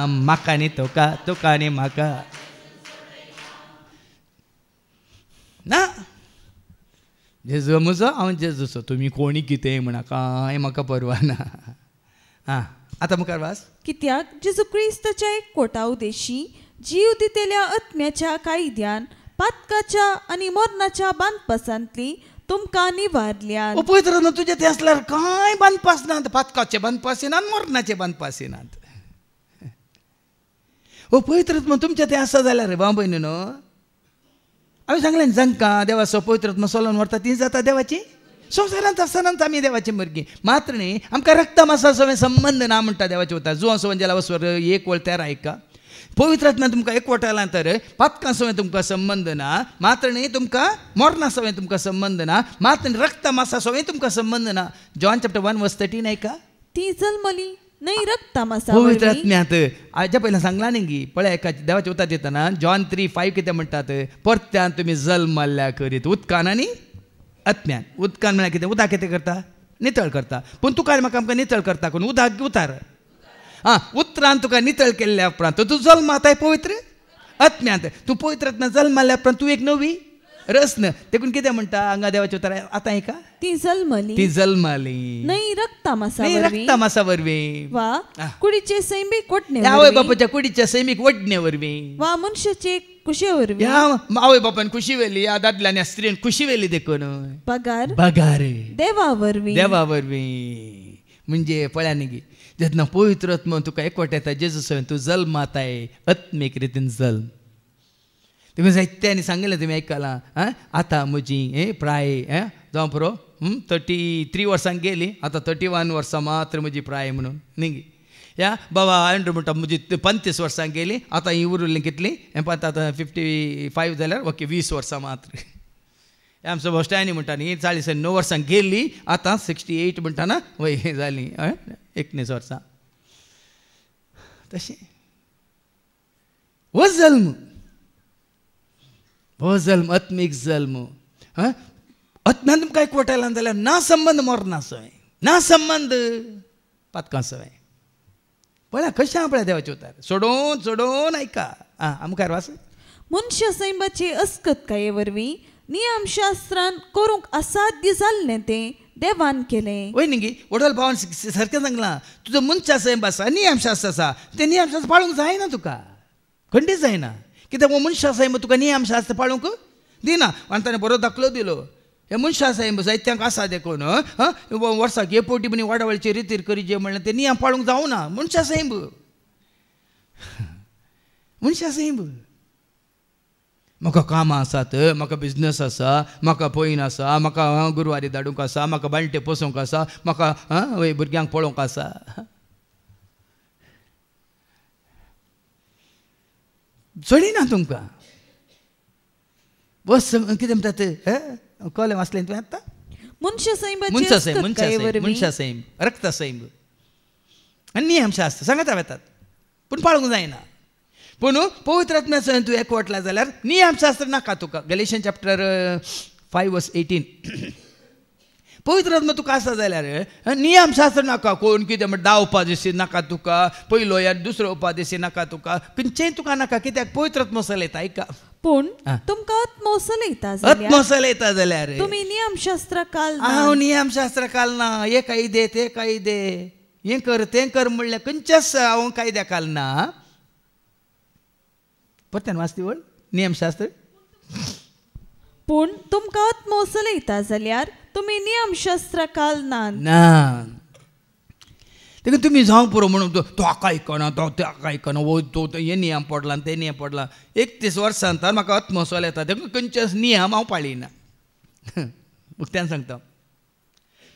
म्हाका आनी तुका तुका आनी म्हाका ना जेजू म्हजो हांव जेजूचो तुमी कोणी कितेंय म्हणा कांय म्हाका परवा ना. आतां मुखार वास. कित्याक जेजू क्रिस्ताच्या एकवटा उदेशी जीव दितेल्या आत्म्याच्या कायद्यान पातकाच्या आनी मरणाच्या बांदपासांतली तुमकां निवारल्यात. पवित्र आत्मा तुजें तें आसल्यार कांय बांदपास नात पातकाचे बांदपास येनात मरणाचे बांदपास येनात. पवित्र आत्मा तुमचें तें आसा जाल्यार भाव भयणीनो हांवें सांगलें जांकां देवाचो पवित्र आत्मा चलोवन व्हरता ती जाता देवाची संवसारांत आसतनाच आमी देवाची मर्गी मात्र न्ही आमकां रक्ता मासा सवें संबंद ना म्हणटा देवाचें उतर जुवां संवंजेला वसवर 1:13 ऐका. पवित्र आत्मा तुमकां एकवटायला तर पातकां सवें तुमकां संबंद ना मात्र न्ही तुमकां मरणा सवें तुमकां संबंद ना मात्र रक्ता मासा सवें तुमकां संबंद ना. जॉन चॅप्टर 1 वर्स 13 ऐका. ती जल्मली नाही रक्ता मासा पवित्र आत्म्यात हाच्या पयलीं सांगला न्ही गी पळय एका देवाचें उतर दितना जॉन 3:5 कितें म्हणटात परत्यान तुमी जल्मल्ल्या करीत उदकान आनी आत्म्यान. उदकान म्हळ्यार कितें उदक कितें करता नितळ करता पूण तुका आनी म्हाका आमकां नितळ करता कोण उदक उतार. उतरान तुका नितळ केल्ल्या उपरांत तूं जल्माताय पवित्र आत्म्यांत तूं पवित्र आत्म्यांत जल्माल्या उपरांत तूं एक नवी रसन. देखून कितें म्हणटा हांगा देवाचें उतर आतां ऐका. ती जल्मली नाही रक्ता मासा वरवीं वा कुडीचे सैमीक वडणे आवय बापाच्या कुडीच्या सैमीक वडणे वरवीं वा मनशाचे कुशे वरवीं आवय बापान खुशी वेली या दादल्यान स्त्रीन खुशी वेली देखून पगार देवा वरवीं म्हणजे पळया न्ही गी जेन्ना पवित्र आत्मा तुका एकवट येता जेजू सवें तूं जल्माताय आत्मीक रितीन जल्म. तुमी जायत्यांनी सांगलें तुमी आयकलां आतां म्हजी प्राय जावं पुरो 33 वर्सां गेली आता 31 वर्सां मात्र म्हजी प्राय म्हणून निंगी या बाबा आयंड्रू म्हणटा म्हजी 35 वर्सां गेली आता ही उरली कितली हें पळय आतां 55 जाल्यार ओके 20 वर्सां मात्र हे आमचो भोश्टायनी म्हणटा न्ही 49 वर्सां गेली आतां 68 म्हणटा ना वय जाली 19 वर्सां तशें हो जल्म आत्मीक जल्म आत्म्यान तुमकां एकवटायला जाल्यार ना संबंद मरना सवय ना संबंध पातकां सवय पळय कशें आपल्या देवाचे उतार सोडून सोडून ऐका आमकां वास मनुष्य सैमाचे अस्कतकाये वरवीं नियमशास्त्रान करूंक असाध्य जाल्लें तें देवान केलें वय न्ही वडोल भावान सारकें सांगलां तुजो मनशा सैम आसा नियमशास्त्र आसा तें नियमशास्त्र पाळूंक जायना तुका खंडीत जायना कित्याक हो मनशा सैम तुका नियमशास्त्र पाळूंक दिना आनी ताणें बरो दाखलो दिलो हे मनशा सैम जायत्यांक आसा देखून वर्साक हे पोटी म्हणी वाडावळीचे रितीर करी जे म्हणलें ते नियम पाळूंक जावना मनशा सैम मनशा सैम म्हाका कामां आसात म्हाका बिजनस आसा म्हाका पयन आसा म्हाका गुरुवारी धाडूंक आसा म्हाका बालटे पोसोवंक आसा म्हाका भुरग्यांक पळोवंक आसा चडिना तुमकां बस कितें म्हणटात कॉलें वाचलें तुवें आतां मनुष्य सैमाचे मनशा सैम रक्त सैम आनी नियमशास्त्र सांगता येतात पूण पाळूंक जायना पूण पवित्र आत्म्याचो तूं एकवटला जाल्यार नियमशास्त्र नाका तुका गलेशियन चॅप्टर 5:18 पवित्र आत्मा तुका आसा जाल्यार नियमशास्त्र नाका कोण कितें म्हण 10 उपादेशी नाका तुका पयलो या दुसरो उपादेशी नाका तुका खंयचेंय तुका नाका कित्याक पवित्र आत्मा चलयता ऐका पूण तुमकां आत्मो चलयता जाल्यार तुमी नियमशास्त्र हांव नियमशास्त्र कालना हे कायदे ते कायदे हें कर तें कर म्हणलें खंयचेच हांव कायद्या कालना परत्यान वाचती वळ नियमशास्त्र पूण तुमकां आत्मो चलयता जाल्यार तुमी नियमशास्त्र कालना ना देखून तुमी जावं पुरो म्हणून तो हाका आयकना तो हाका आयकना वो तो हे नियम पडला ते नियम पडला 31 वर्सां म्हाका आत्मो चलयता देखून खंयचेच नियम हांव पाळिना उक्त्यान सांगता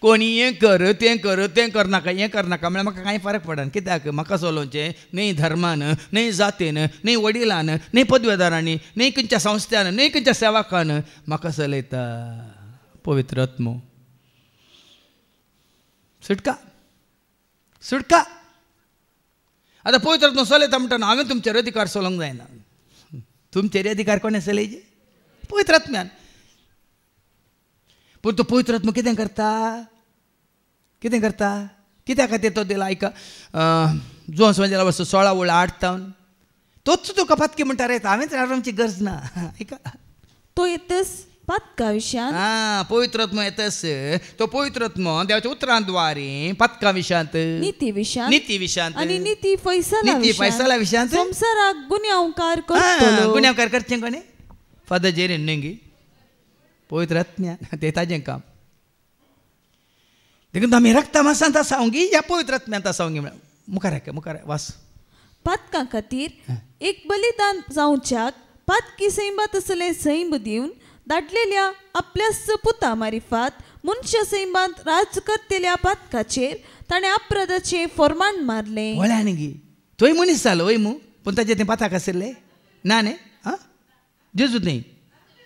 कोणी हें कर तें करनाका हें करनाका म्हळ्यार म्हाका कांय फरक पडना कित्याक म्हाका चलोवचें न्हय धर्मान न्हय जातीन न्हय वडिलान न्हय पदवेदारांनी न्हय खंयच्या संस्थान न्हय खंयच्या सेवकान म्हाका चलयता पवित्र आत्मो सुटका सुटका आतां पवित्र आत्मो चलयता म्हणटना हांवें तुमचेर अधिकार चलोवंक जायना तुमचेर अधिकार कोणें चलयचे पवित्र आत्म्यान पूण तो पवित्र आत्मा कितें करता कित्या खातीर तो दिला ऐका जोन्स म्हणजे वर्स 16:8 तोच तुका पातकी म्हणटा रे हांवेंच रावची गरज ना ऐका तो येतस पातका विशयांत पवित्र आत्मा येतस तो पवित्र आत्मा देवाच्या उतरांद्वारे पातका विशयांत नीती विशयांत आनी नीती फैसला विशयांत संसाराक गुन्यांवकार करचें कोणे फादर जेरेन नेंगी पवित्र आत्म्या ते ताजें काम देखून आमी रक्ता मासांत आसावंगी या पवित्र आत्म्यांत आसावंगी मुखार वास पातकां खातीर एक बलिदान जावच्याक पातकी सैमात असलें सैम दिवन धाडलेल्या आपल्या सपुता मारिफात मनुष्य सैमांत राज करतेल्या पातकाचेर ताणें अपराधाचें फर्माण मारलें वळ्या न्ही थंय मनीस जालो वय मू पूण ताचें तें पाताक आशिल्लें ना न्ही जेजू न्ही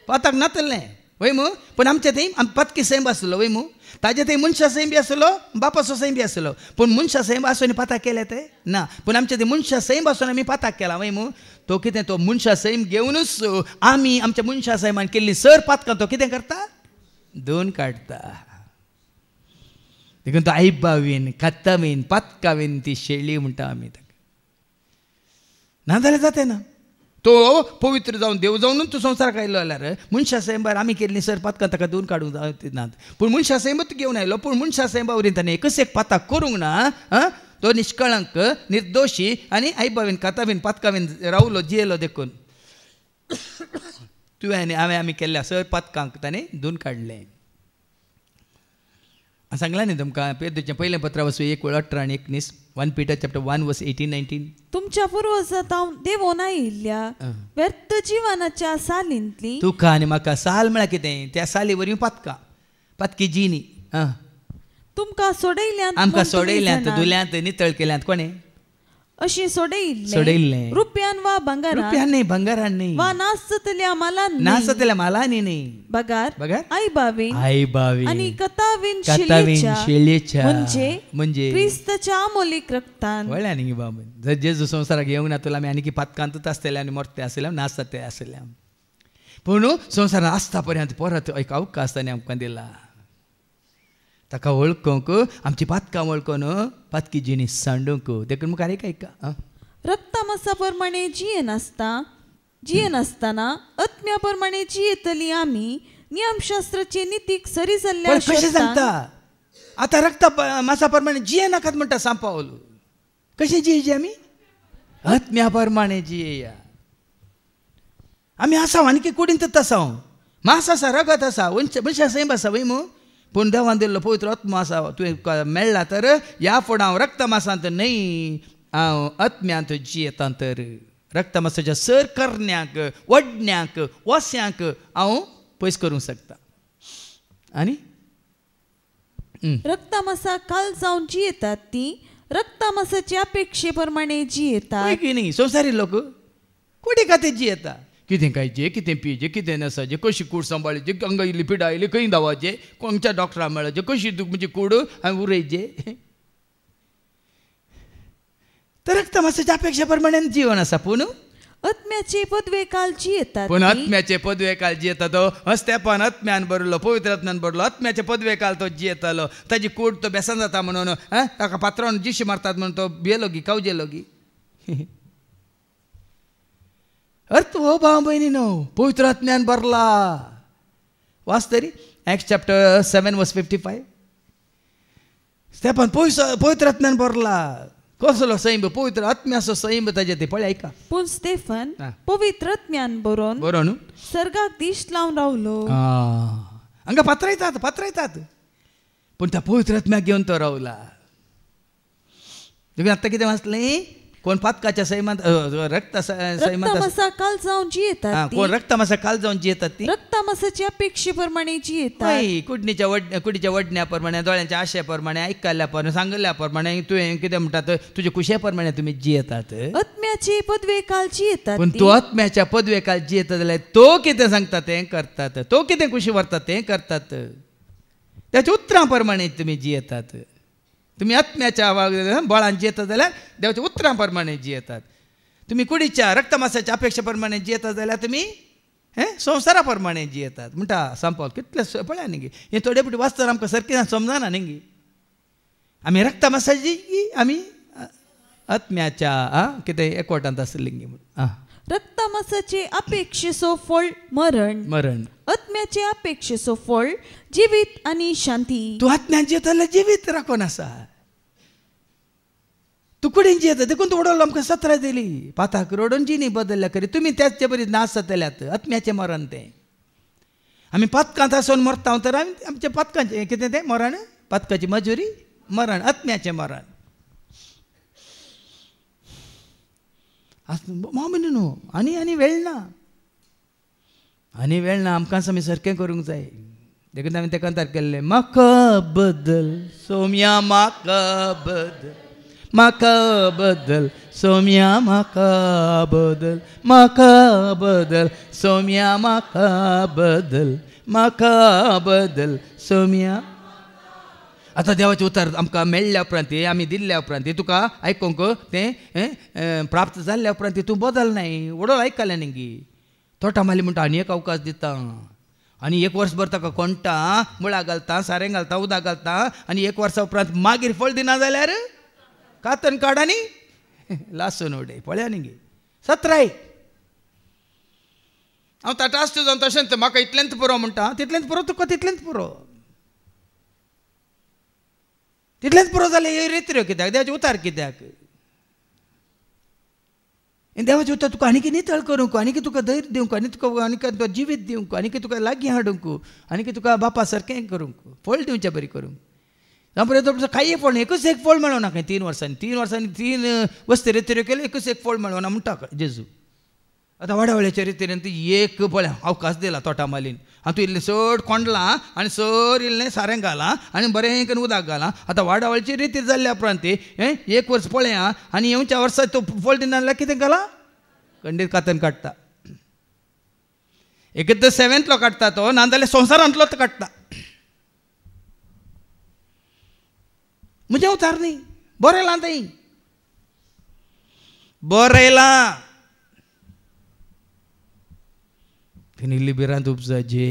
पाताक नातलें वय मू पूण आमचें थंय पातकी सैम आसलो वय मू ताजे थंय मनशा सैम बी आसलो बापाचो सैम बी आसलो पूण मनशा सैम आसून पाताक केलें तें ना पूण आमचें थंय मनशा सैम आसून आमी पाताक केला वय मू तो कितें तो मनशा सैम घेवनूच आमी आमच्या मनशा सैमान केल्ली सर पातकां तो कितें करता धुवन काडटा देखून तो आईबावीन कात्तावीन पातकावीन ती शेळी म्हणटा आमी ताका नाजाल्यार जाता ना तो पवित्र जावन देव जावनूच तो संवसाराक आयलो जाल्यार मनशा सैमार आमी केल्ली सर पातकां ताका धुवन काडूंक नात पूण मनशा सैमूच घेवन आयलो पूण मनशा सैमा वरीन ताणें एकच एक पाताक करूंक ना तो निश्कळंक निर्दोशी आनी आईबावीन कातावीन पातकावीन रावलो जियेलो देखून तुवें हांवें आमी केल्ल्या सर पातकांक ताणें धुवन काडलें सांगलां न्ही तुमकां पेद्रूचें पयलें पत्र 1:18 आनी 19 1 Peter chapter 1:18-19 तुमच्या पुर्वजां देवोन आयिल्ल्या व्यर्थ जिवनाच्या सालींतली तुका आनी म्हाका साल म्हळ्यार कितें त्या साली वरवीं पातकां पातकी जिनी तुमकां सोडयल्यांत आमकां म्हूण तुम्ही सोडयल्यांत जाणात. धुल्यांत नितळ केल्यांत कोणे अशी सोडयिल्ले सोडयिल्लें. रुपयान वा भांगारान रुपयान नाही भंगारान नाही वा नासतल्या मालान नासतल्या मालांनी नाही बगार बगार? आई बाबीन आई बावी आणि कतावीन कतावीन शेळयेच्या म्हणजे क्रिस्ताच्या अमोलीक रक्तान वळ्या न्ही बाबा जर जेजू संवसाराक येवंक ना तुला आमी आनी पातकांतूच आसतले आनी मोरते आसले नासते आसले पूण संवसारान आसता पर्यंत परत एक अवकाश ताणें आमकां दिला ताका वळखूंक आमची पातकां वळखून पातकी जिणी सांडूंक देखून मुखार एक रक्तामासा प्रमाणे जिये नासतना आत्म्या प्रमाणे जियेतली आमी नियमशास्त्राचे नितीक सरी जाल्ल्या कशें सांगता आतां रक्ता मासा प्रमाणे जिये नाकात म्हणटा सांपावल कशें जियेचे आमी आत्म्या प्रमाणे जियेया आमी आसा आनी कुडींत आसा मास आसा रगत आसा मनशां सैम आसा वय मू पूण देवान दिल्लो पवित्र आत्मा आसा तुवें मेळ्ळा तर ह्या फुडें हांव रक्त मासांत न्हय हांव आत्म्यांत जियेतां तर रक्त मासाच्या सर करण्याक वडण्याक वस्यांक हांव पयस करूंक शकता आनी रक्तामासा काल जावन जियेतात ती रक्तामासाच्या अपेक्षे प्रमाणे जियेतात की न्ही संवसारी लोक कुडी खातीर जियेता कितें खायचें कितें पिवचें कितें नसाचें कशी कूड सांबाळची हांगा इल्ली पिडा आयली खंय धांवचें खंयच्या डॉक्टराक मेळचें कशी म्हणजे कूड हांवें उरयचें तर रक्तमासाच्या अपेक्षा प्रमाणे जीवन आसा पूण आत्म्याचे पदवे काल जियेतात पूण आत्म्याचे पदवे काल जियेता तो अस्तेपान आत्म्यान बरलो पवित्र आत्म्यान बरलो आत्म्याचे पदवे काल तो जियेतालो ताजी कूड तो बेसान जाता म्हणून ताका पात्रावन जिशी मारतात म्हणून तो भियेलो गी कावजेलो गी अर्थ हो भाव भयणी न्हू पवित्र आत्म्यान बरला वाच तरी एक्ट चॅप्टर 7 वर्स 55 स्तेफान पवित्र आत्म्यान बरला कसलो सैम पवित्र आत्म्याचो सैम ताजे ते पळय ऐका पूण स्तेफन पवित्र आत्म्यान बरोवन बरो न्हू सर्गाक दिश्ट लावन रावलो हांगा पात्रायतात पूण त्या पवित्र आत्म्याक घेवन तो रावला तुम्ही आत्तां कितें वाचलें कोण पातकाच्या सैमांत रक्त सैमांत काल जावन जियेतात कोण रक्तमासा काल जावन जियेतात ती रक्तमासाच्या अपेक्षे प्रमाणे जियेतात कुडीच्या वडण्या प्रमाणे दोळ्यांच्या आशे प्रमाणे आयकल्ल्या प्रमाणे सांगल्या प्रमाणे तुवें कितें म्हणटात तुजे कुशे प्रमाणे तुमी जियेतात आत्म्याचे पदवे काल जियेतात पूण तूं आत्म्याच्या पदवे काल जियेता जाल्यार तो कितें सांगता तें करतात तो कितें कुशी व्हरता तें करतात त्याच्या उतरां प्रमाणे तुमी जियेतात तुम्ही आत्म्याच्या बळान जियेतात जाल्यार देवाच्या उतरां प्रमाणे जियेतात तुम्ही कुडीच्या रक्तमासाच्या अपेक्षा प्रमाणे जियेतात जाल्यार तुमी संवसारा प्रमाणे जियेतात म्हणटा सांपल कितले पळया न्ही हे थोडे फावटी वाचतना आमकां सारकें समजना न्ही आमी रक्तमासाची आमी आत्म्याच्या कितें एकवटांत आसली म्हणून रक्तमासाचे अपेक्षेचो फळ मरण आत्म्याचे अपेक्षेचो फळ जिवीत आणि शांती तूं आत्म्यान जियेता जाल्यार जिवीत राखून आसा तूं कुडीन जियेता देखून तूं उडोवलो आमकां 17 दिली पाताक रोडून जिणी बदलल्या करी तुमी त्याचे बरी नाश जातल्यात आत्म्याचें मरण तें आमी पातकांत आसून मरता तर आमी आमच्या पातकांचें कितें तें मरण पातकाची मजुरी मरण आत्म्याचें मरण मामनी न्हू आनी वेळ ना आमकां आमी सारकें करूंक जाय देखून हांवें तें कंतार केल्लें म्हाका बदल सोम्या म्हाका बदल सोम्या म्हाका बदल सोम्या म्हाका बदल सोम्या आतां देवाचें उतर आमकां मेळ्ळ्या उपरांत आमी दिल्ल्या उपरांत तुका आयकूंक तें प्राप्त जाल्ल्या उपरांत तूं बदल नाय उडोळ आयकलें न्ही तोटा मारली म्हणटा आनी एक अवकाश दिता आनी 1 वर्सभर ताका कोणटा मुळा घालता सारें घालता उदक घालता आनी 1 वर्सा उपरांत मागीर फळ दिना जाल्यार कातन काड आनी लासून उडय पळया न्ही 17 हांव ताटासतो जावन तशेंच म्हाका इतलेंच पुरो म्हणटा तितलेंच पुरो तुका तितलेंच पुरो जाल्यार हे रित्र्यो कित्याक देवाचे उतार कित्याक देवाचे उतर तुका आनी नितळ करूंक आनी तुका धैर्य दिवंक आनी तुका जिवीत दिवंक आनी तुका लागीं हाडूंक आनी तुका बापा सारकें करूंक फळ दिवचें बरी करूंक जावं काही फळ एकूच एक फळ मेळों ना 3 वर्सांनी 3 वर्सांनी 3 वस्ती रित्र्यो केल्यो एकूच एक फळ मेळों ना म्हणटा जेजू आतां वाडावळ्याच्या रितीन ती एक पळय अवकाश दिला तोटा मालीन आनी तूं इल्लें चड कोंडलां आनी सर इल्लें सारें घालां आनी बरें करून उदक घालां. आतां वाडावळ्याची रिती जाल्ल्या उपरांत एक वर्स पळया आनी येवच्या वर्सा तो फळ दिना जाल्यार कितें घाला खंडीत कातन काडटा. एक तर 7thलो काडटा तो नाजाल्यार संवसारांतलोच काडटा. म्हणजे उतार न्ही बरयलां थंय बरयलां इल्ली बिरांत उपजाचे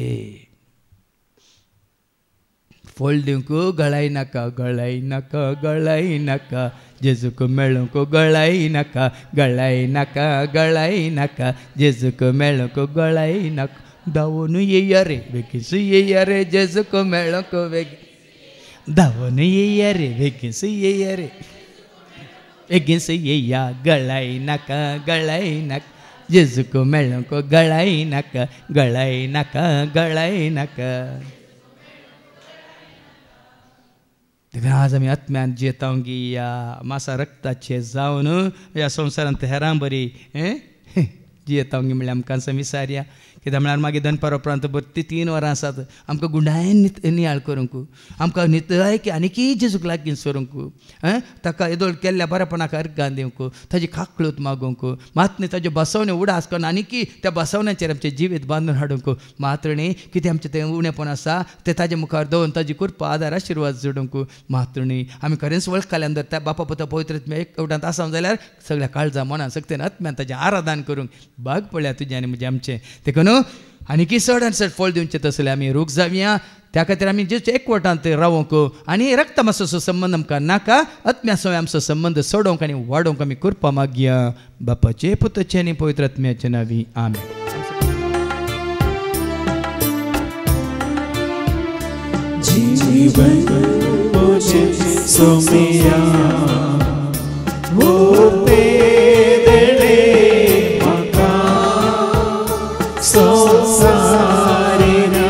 फळ दिवंक गळाय नाका गळाय नाका गळाय नाका जेजूक मेळूंक गळाय नाका गळाय नाका गळाय नाका जेजूक मेळूंक गळाय नाका धांवून येया रे बेगीच येया रे जेजूक मेळूंक बेगीन धांवून येया रे बेगीच येया रे बेगीच येया गळाय नाका गळाय नाका जेजूक मेळूंक गळाय नाका गळाय नाका गळाय नाका. आज आमी आत्म्यान जियेतावंगी या मासा रक्ताचे जावन ह्या संवसारांत हेरां बरी जियेतावंगी म्हणल्यार आमकां विचारया कित्याक म्हळ्यार मागीर दनपार उपरांत बरी 3 वरां आसात आमकां गुंडायन नियाळ करूंक आमकां नितळाय की आनीकय जेजूक लागीं सरूंक ताका येदोळ केल्ल्या बरेपणाक अर्गां दिवंक ताजी खाकळूत मागूंक मात न्ही ताज्यो बसवण्यो उडास करून आनीकय त्या बसवण्याचेर आमचें जिवीत बांदून हाडूंक मातृणी कितें आमचें तें उणेपण आसा तें ताजे मुखार दवरून ताजी कृपा आदार आशिर्वाद जोडूंक मातृणी आमी खरेंच वळखल्यान जर त्या बापा पुता पवित्र एकवटांत आसात जाल्यार सगळ्या काळजा मनान सक्तीन आत्म्यान ताजें आराधन करूंक भाग पडल्या तुजें आनी म्हजें आमचें देखून आनीकय चड आनी चड फळ दिवचें तसलें आमी रूख जावया. त्या खातीर आमी जे एकवटांत रावूंक आनी रक्तमासाचो संबंद आमकां नाका आत्म्याचो आमचो संबंद सोडोवंक आनी वाडोवंक आमी कृपा मागया बापाचे पुताचे आनी पवित्र आत्म्याचे नांवी आमेन. जीवन मुझे सोमिया वो पेदले मका संसारी ना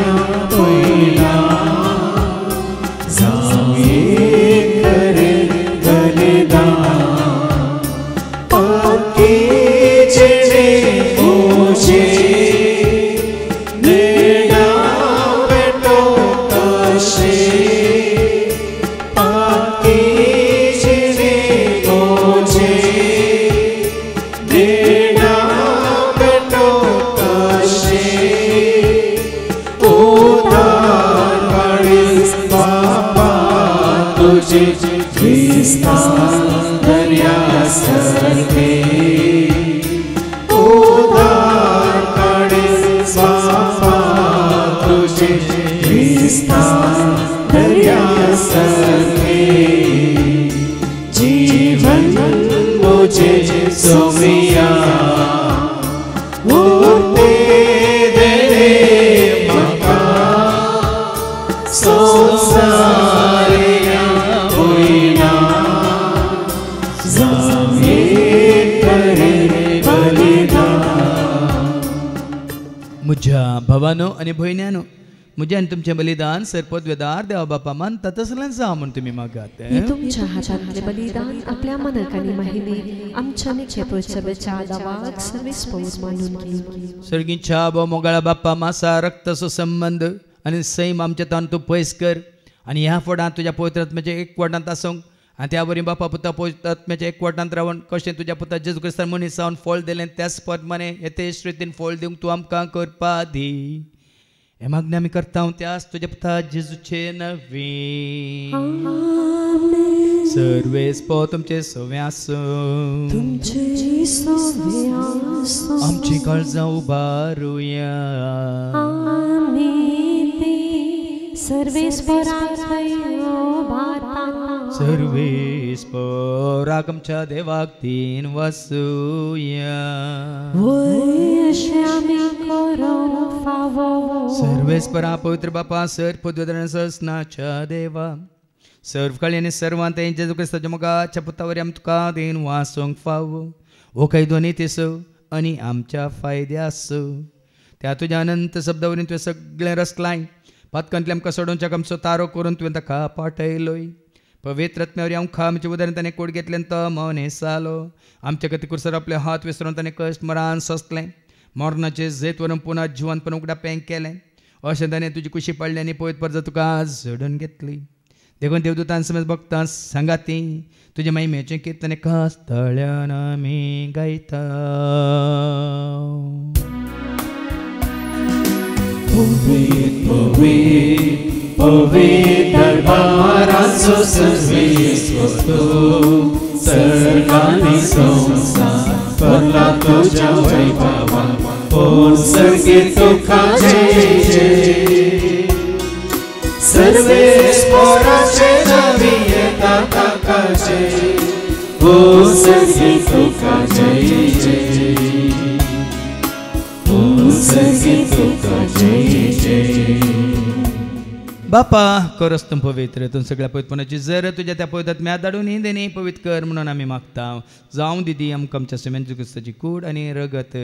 पयला जावे करे गलेदा पक्की जेणे मुझे नेडा बेटो कशे पक्की जेणे मुझे नेडा बेटो कशे उदार काळीज बाबा तुझे ख्रिस्ता दर्या सारखे उदार काळीज बाबा तुझे ख्रिस्ता दर्या सारखे जीवन मुझे सोमिया उरते दे मका संसारे होईना जावे करे बलिदान. म्हज्या भावानो आनी भयण्यांनो म्हजें आनी तुमचें बलिदान सरपदवेदार देवा बापा मानता तसलें जावं म्हूण तुमी मागात. हे तुमच्या हातांतले बलिदान आपल्या मनाक आनी महिमे आमच्या निक्षेपाच्या बेचादावाक सर्वेस्पौज मानून घे. सर्गीच्या बो मोगाळा बाप्पा मासा रक्ताचो संबंध आनी सैम आमच्या तान तूं पयस कर आनी ह्या फडांत तुज्या पवित्र आत्म्याच्या एकवटांत आसूंक आनी त्या वरी बापा पुता पवित्र आत्म्याच्या एकवटांत रावन कशें तुज्या पुता जेजू क्रिस्तान मनीस जावन फळ दिलें त्याच प्रमाणे येतेच रितीन फळ दिवंक तूं आमकां करपा दी. हे मागणी आमी करता त्याच तुज्या पुता जेजूचे नवी सर्वेस्पो तुमचे सवे आसूं आमची काळजां उबारुया सर्वेस्पराक आमच्या देवाक तीन वासूया सर्वेस्परा पवित्र बापा सर पदवेदान सस्नाच्या देवा सर्व काळी आनी सर्वांत जेजू क्रिस्ताच्या मोगाच्या पुतावरी आमी तुका देन वासूंक फावो हो काही दोनी तेसो आनी आमच्या फायद्यास त्या तुज्या अनंत शब्दावरीन तुवें सगळें रचलाय पातकांतले आमकां सोडोवच्याक आमचो तारो करून तुवें ताका पाठयलोय पवित्र आत्म्यावरी आमकां आमच्या उदारण ताणें कोड घेतलें तो मौन हेसालो आमच्या खातीर कुर्सार आपले हात विसरून ताणें कश्ट मरान सोंसलें मोरणाचे जैत व्हरून पुन्हा जिवंतपण उगडा पेंग केलें अशें ताणें तुजी कुशी पडली आनी पळयत परत तुका झडून घेतली देखून देवदूतान समज भक्तां सांगाती तुजे महिमेचें कीर्तन खास तळ्यान आमी गायता पवित्र दरबाराचो सर्वेस्व तूं सर्गांनी संसार भरला तुज्या वैभवान पूर्ण सर्गे तुका जय जय सर्वेस्वराचे नावी येता ताका जय ओ सर्गे तुका जय जय ओ सर्गे तुका जय जय बापा करस तूं पवित्र तूं सगळ्या पवित्रपणाची जर तुज्या त्या पवित्रात्म्या धाडून ही देणी पवित्र कर म्हणून आमी मागता जावं दिदी आमकां आमच्या सुमेंत क्रिस्ताची कूड आनी रगत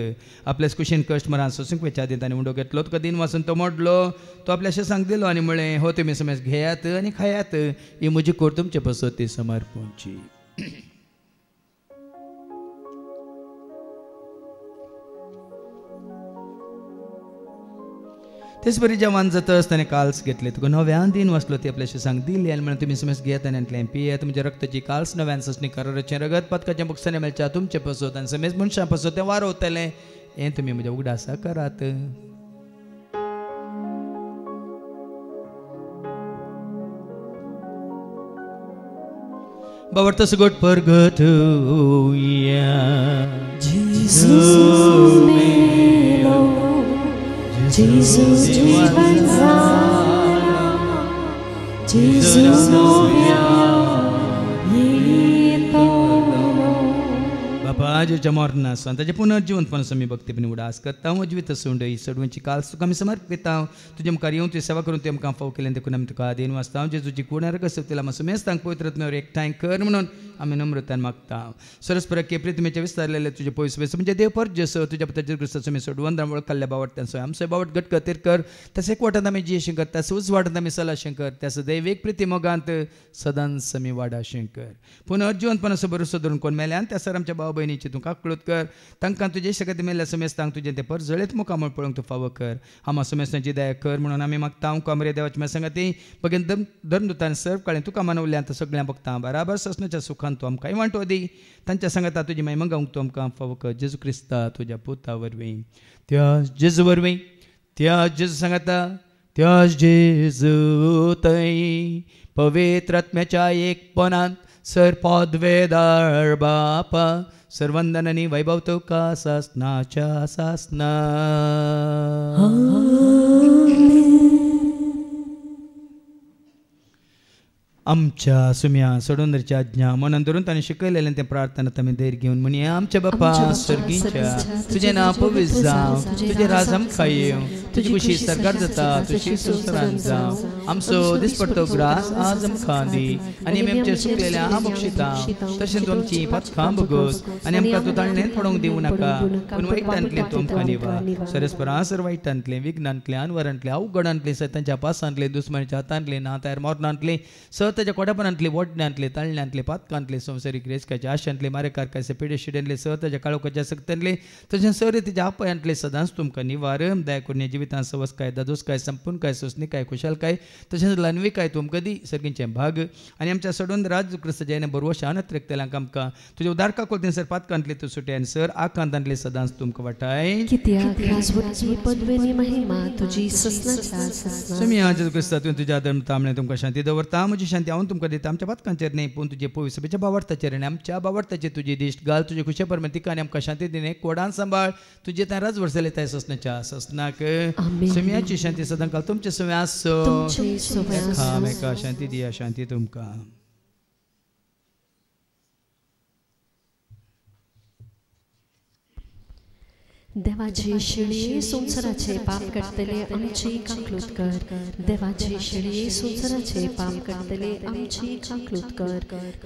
आपल्याच कुशीन कश्ट मरान सोसूंक वेच्या दिता आनी उंडो घेतलो तुका दिन वाचून तो मोडलो तो आपल्याशें सांग दिलो आनी म्हळें हो तुमी समेज घेयात आनी खायात ही म्हजी कूड तुमचे पसत समर्पणची तेच बरी जेवण जाता आसतना काल्स घेतले तुका नव्यान दिन वाचलो ती आपल्याशी सांग दिली आनी म्हणून तुमी समज घेयात आनी आंतलें पियेत तुमच्या रक्ताची काल्स नव्यान ससणी कराराचें रगत पदकाचें बुकसाने मेळच्या तुमचे पसत आनी समेज मनशां पसत तें वारोवतलें हें तुमी म्हज्या उगडासा करात बावरता सगोट Pargat Jesus Jivanza Jesus Novia बापा जेच्या मोरना आसा ताजे पुनर्जीवंतपण समी भक्तीपणी उडास करता हांव जिवीत सोंड ही सडवंची काल्स तुका आमी समर्पिता तुजे मुखार येवन तुजी सेवा करून तुवें आमकां फाव केलें देखून आमी तुका देन वाचता जेजूची कुणार कसं आमी समेज तांक पवित्रत्म्यावर एकठांय कर म्हणून आमी नम्रतान मागता सरस्पर के प्रितमेचे विस्तारलेले तुजे पयस पयस म्हणजे देव पर जसो तुज्या पुताचे क्रिस्ताचो आमी सोडवंत वळ कल्ल्या बावट आमचो बावट गट खातीर कर तशें एकवटांत आमी जियेशें कर तशें उच वाटत आमी चलाशें कर त्याचो दैवीक प्रिती मोगांत सदांच आमी वाडाशें कर पुनर्जीवंतपणाचो भरोसो धरून कोण मेल्यान त्या सर आमच्या भाव भयणीची तूं काकळूत कर तांकां तुजे शक्ती मेल्ल्या समेज तांक तुजें तें पर जळीत मुखामळ पळोवंक तूं फावो कर हांव समेस्तांची दया कर म्हणून आमी मागता हांव कमरे देवाची म्हाका सांगाती बगेन धर्मदुतान सर्व काळें तुका मानवल्यान तो सगळ्यां भक्तां बराबर ससनाच्या सुखान तूं आमकां वांटो दी तांच्या सांगाता तुजी महिमा गावंक तूं आमकां फावो कर जेजू क्रिस्ता तुज्या पुता वरवीं त्या जेजू वरवीं त्या जेजू सांगाता त्या जेजू थंय पवित्र आत्म्याच्या एकपणांत सर पदवेदार बापा सर्वंदन आनी वैभव तुका सासनाच्या सासना आमच्या सुम्या सोडूनच्या आज्ञा मनान धरून ताणें शिकयलेलें तें प्रार्थनात आमी धैर्य घेवन म्हणया आमच्या बापा सर्गीच्या तुजें नांव पवित्र जावं तुजें राज आमकां येवं तुजी खुशी सरकार जाता तुजी सुसरान जावं आमचो दिसपडटो ग्रास आज आमकां दी आनी आमी आमचे सुकलेल्या हांव बक्षिता तशें तूं आमची पातकां भोगोस आनी आमकां तूं ताळणेन पडोवंक दिवं नाका पूण वायटांतलें तूं आमकां निवार सरस्परा सर वायटांतलें विघ्नांतलें अनवरांतलें अवघडांतलें सैतांच्या पासांतलें दुस्मानाच्या हातांतलें नातायर मोरणांतलें ताच्या कोडापणांतले वडण्यांतले ताळण्यांतले पातकांतले संवसारीक रेचकाच्या आशांतले मारेकारकाचे पिडे शिड्यांतले स ताच्या काळोखाच्या सक्त्यांतले तशें सर तेच्या आपयांतले सदांच तुमकां निवार दया करून जिवितांत सवस काय दादोस काय संपूर्ण काय सोसणी काय खुशाल काय तशेंच ल्हानवी काय तुमकां दी सर्गींचे भाग आनी आमच्या सडून राज क्रिस्त जयने बरोबर शानत रेखतेल्यांक आमकां तुजे उदारका कोलतें सर पातकांतले तूं सुटे आनी सर आकांतांतले सदांच तुमकां वाटाय समी आज क्रिस्ता तुवें तुज्या धर्म तामणे तुमकां शांती दवरता म्हजी शांती हांव तुमकां दिता आमच्या पातकांचेर न्ही पूण तुजे पवित्र सभेच्या बावडताचेर आनी आमच्या बावडताचेर तुजी दिश्ट घाल तुजे खुशे परमेतिका आनी आमकां शांती दिने कोडान सांबाळ तुजे त्या राज वर्सले त्या ससनाच्या ससनाक समियाची शांती सदां काल तुमचे समे आसो एका शांती दिया शांती तुमकां देवाची शिडी संसाराचे पाप करतले आमची काकलूत कर देवाची शिडी संसाराचे पाप करतले आमची काकलूत कर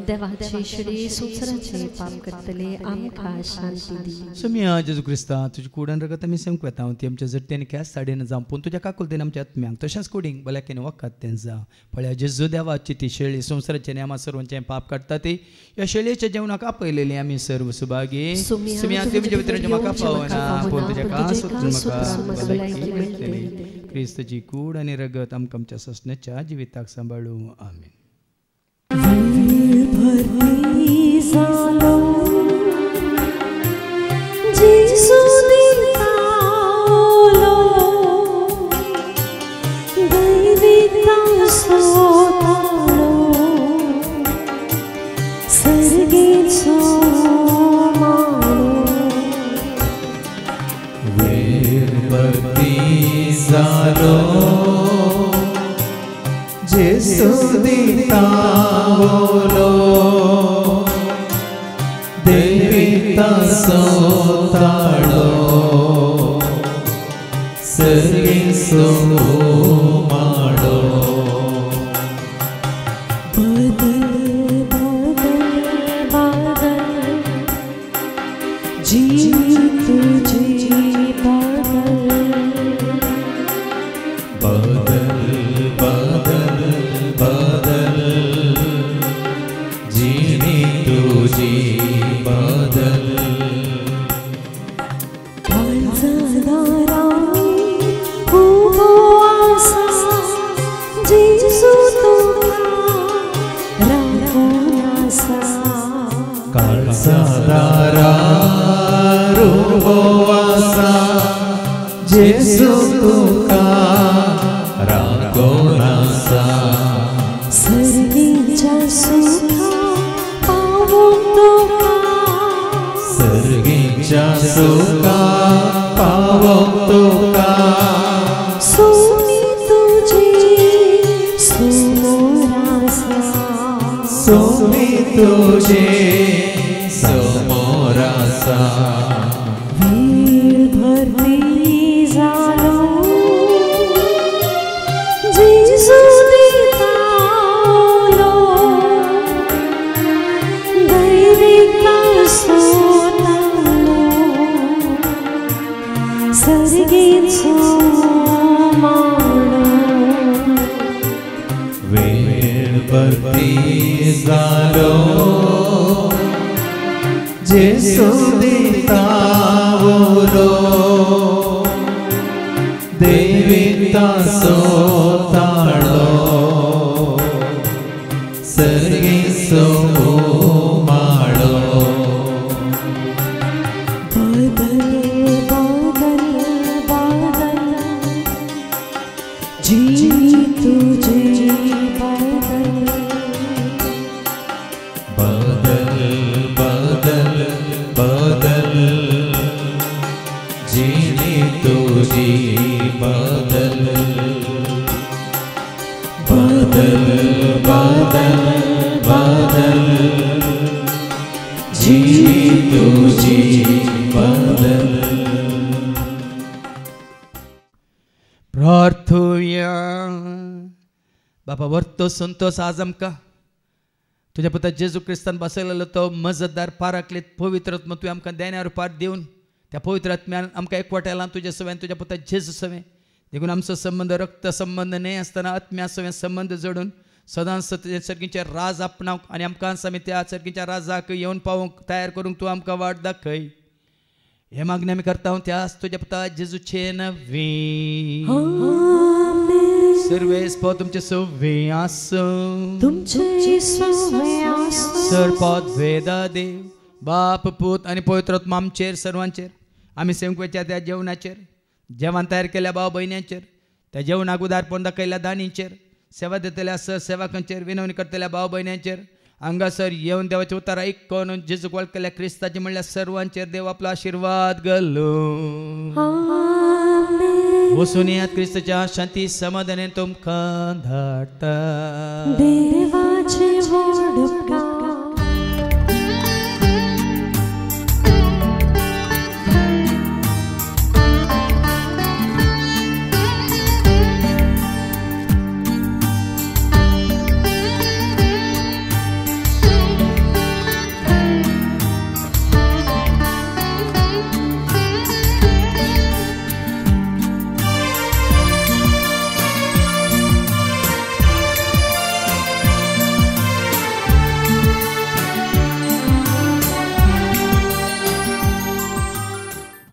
देवाची शिडी संसाराचे पाप करतले आमकां शांती दी समिया जेजू क्रिस्ता तुजी कुडान रगत आमी सेवंक वेता ती आमच्या जट्टेन क्यास साडेन जावं पूण तुज्या काकुलतेन आमच्या आत्म्यांक तशेंच कुडींक भलायकेन वखद तें जावं पळया जेजू देवाची ती शेळी संसाराचे नेमा सर्वांचें पाप काडटा ती ह्या शेळयेच्या जेवणाक आपयलेली आमी सर्व सुभागी समिया तुमच्या भितर म्हाका पावना पूण तुज्या कांसूतसून म्हाका भलायकी मेळटली. क्रिस्ताची कूड आनी रगत आमकां आमच्या ससण्याच्या जिविताक सांबाळूं. आमीन. Jesu ditavolo devita sotalo sergin sumalo Jesu tuka ragonasa sergincha sukha pavong tuka sergincha sukha pavong tuka suni tuje somorasa suni tuje somorasa Jesu ditavolo devita sotalo sergin sumalo प्रार्थुया. बापा वर्तो संतोष आज आमकां तुज्या पुता जेजू क्रिस्तान बसयलेलो तो मजतदार पाराकलीत पवित्र आत्मा तुवें आमकां देण्या रुपार दिवन त्या पवित्र आत्म्यान आमकां एकवट आयला तुज्या सवेन तुज्या पुता जेजू सवें देखून आमचो संबंध रक्त संबंध न्हय आसतना आत्म्या सवें संबंध जोडून सदांच सर्गीचे राज आपणावंक आनी आमकां आमी त्या सर्गीच्या राजाक येवन पावोवंक तयार करूंक तूं आमकां वाट दाखय. हे मागणी आमी करता हांव त्याच तुज्या पुता जेजूचे नवी सर्वेस्पो तुमचे सवे आसूं सरपद वेदा देव बाप पूत आनी पवित्र आत्मा आमचेर सर्वांचेर आमी सेवकाच्या त्या जेवणाचेर जेवण तयार केल्या भाव भयण्यांचेर त्या जेवणाक उदारपण दाखयल्या दानींचेर सेवा दितल्या सर सेवकांचेर विनवणी करतल्या भाव भयण्यांचेर हांगासर येवन देवाचे उतार आयकून जेजूक वळखल्या क्रिस्ताचे म्हणल्यार सर्वांचेर देव आपलो आशिर्वाद घालूं. वचून येयात क्रिस्ताच्या शांती समाधानान तुमकां धाडटा.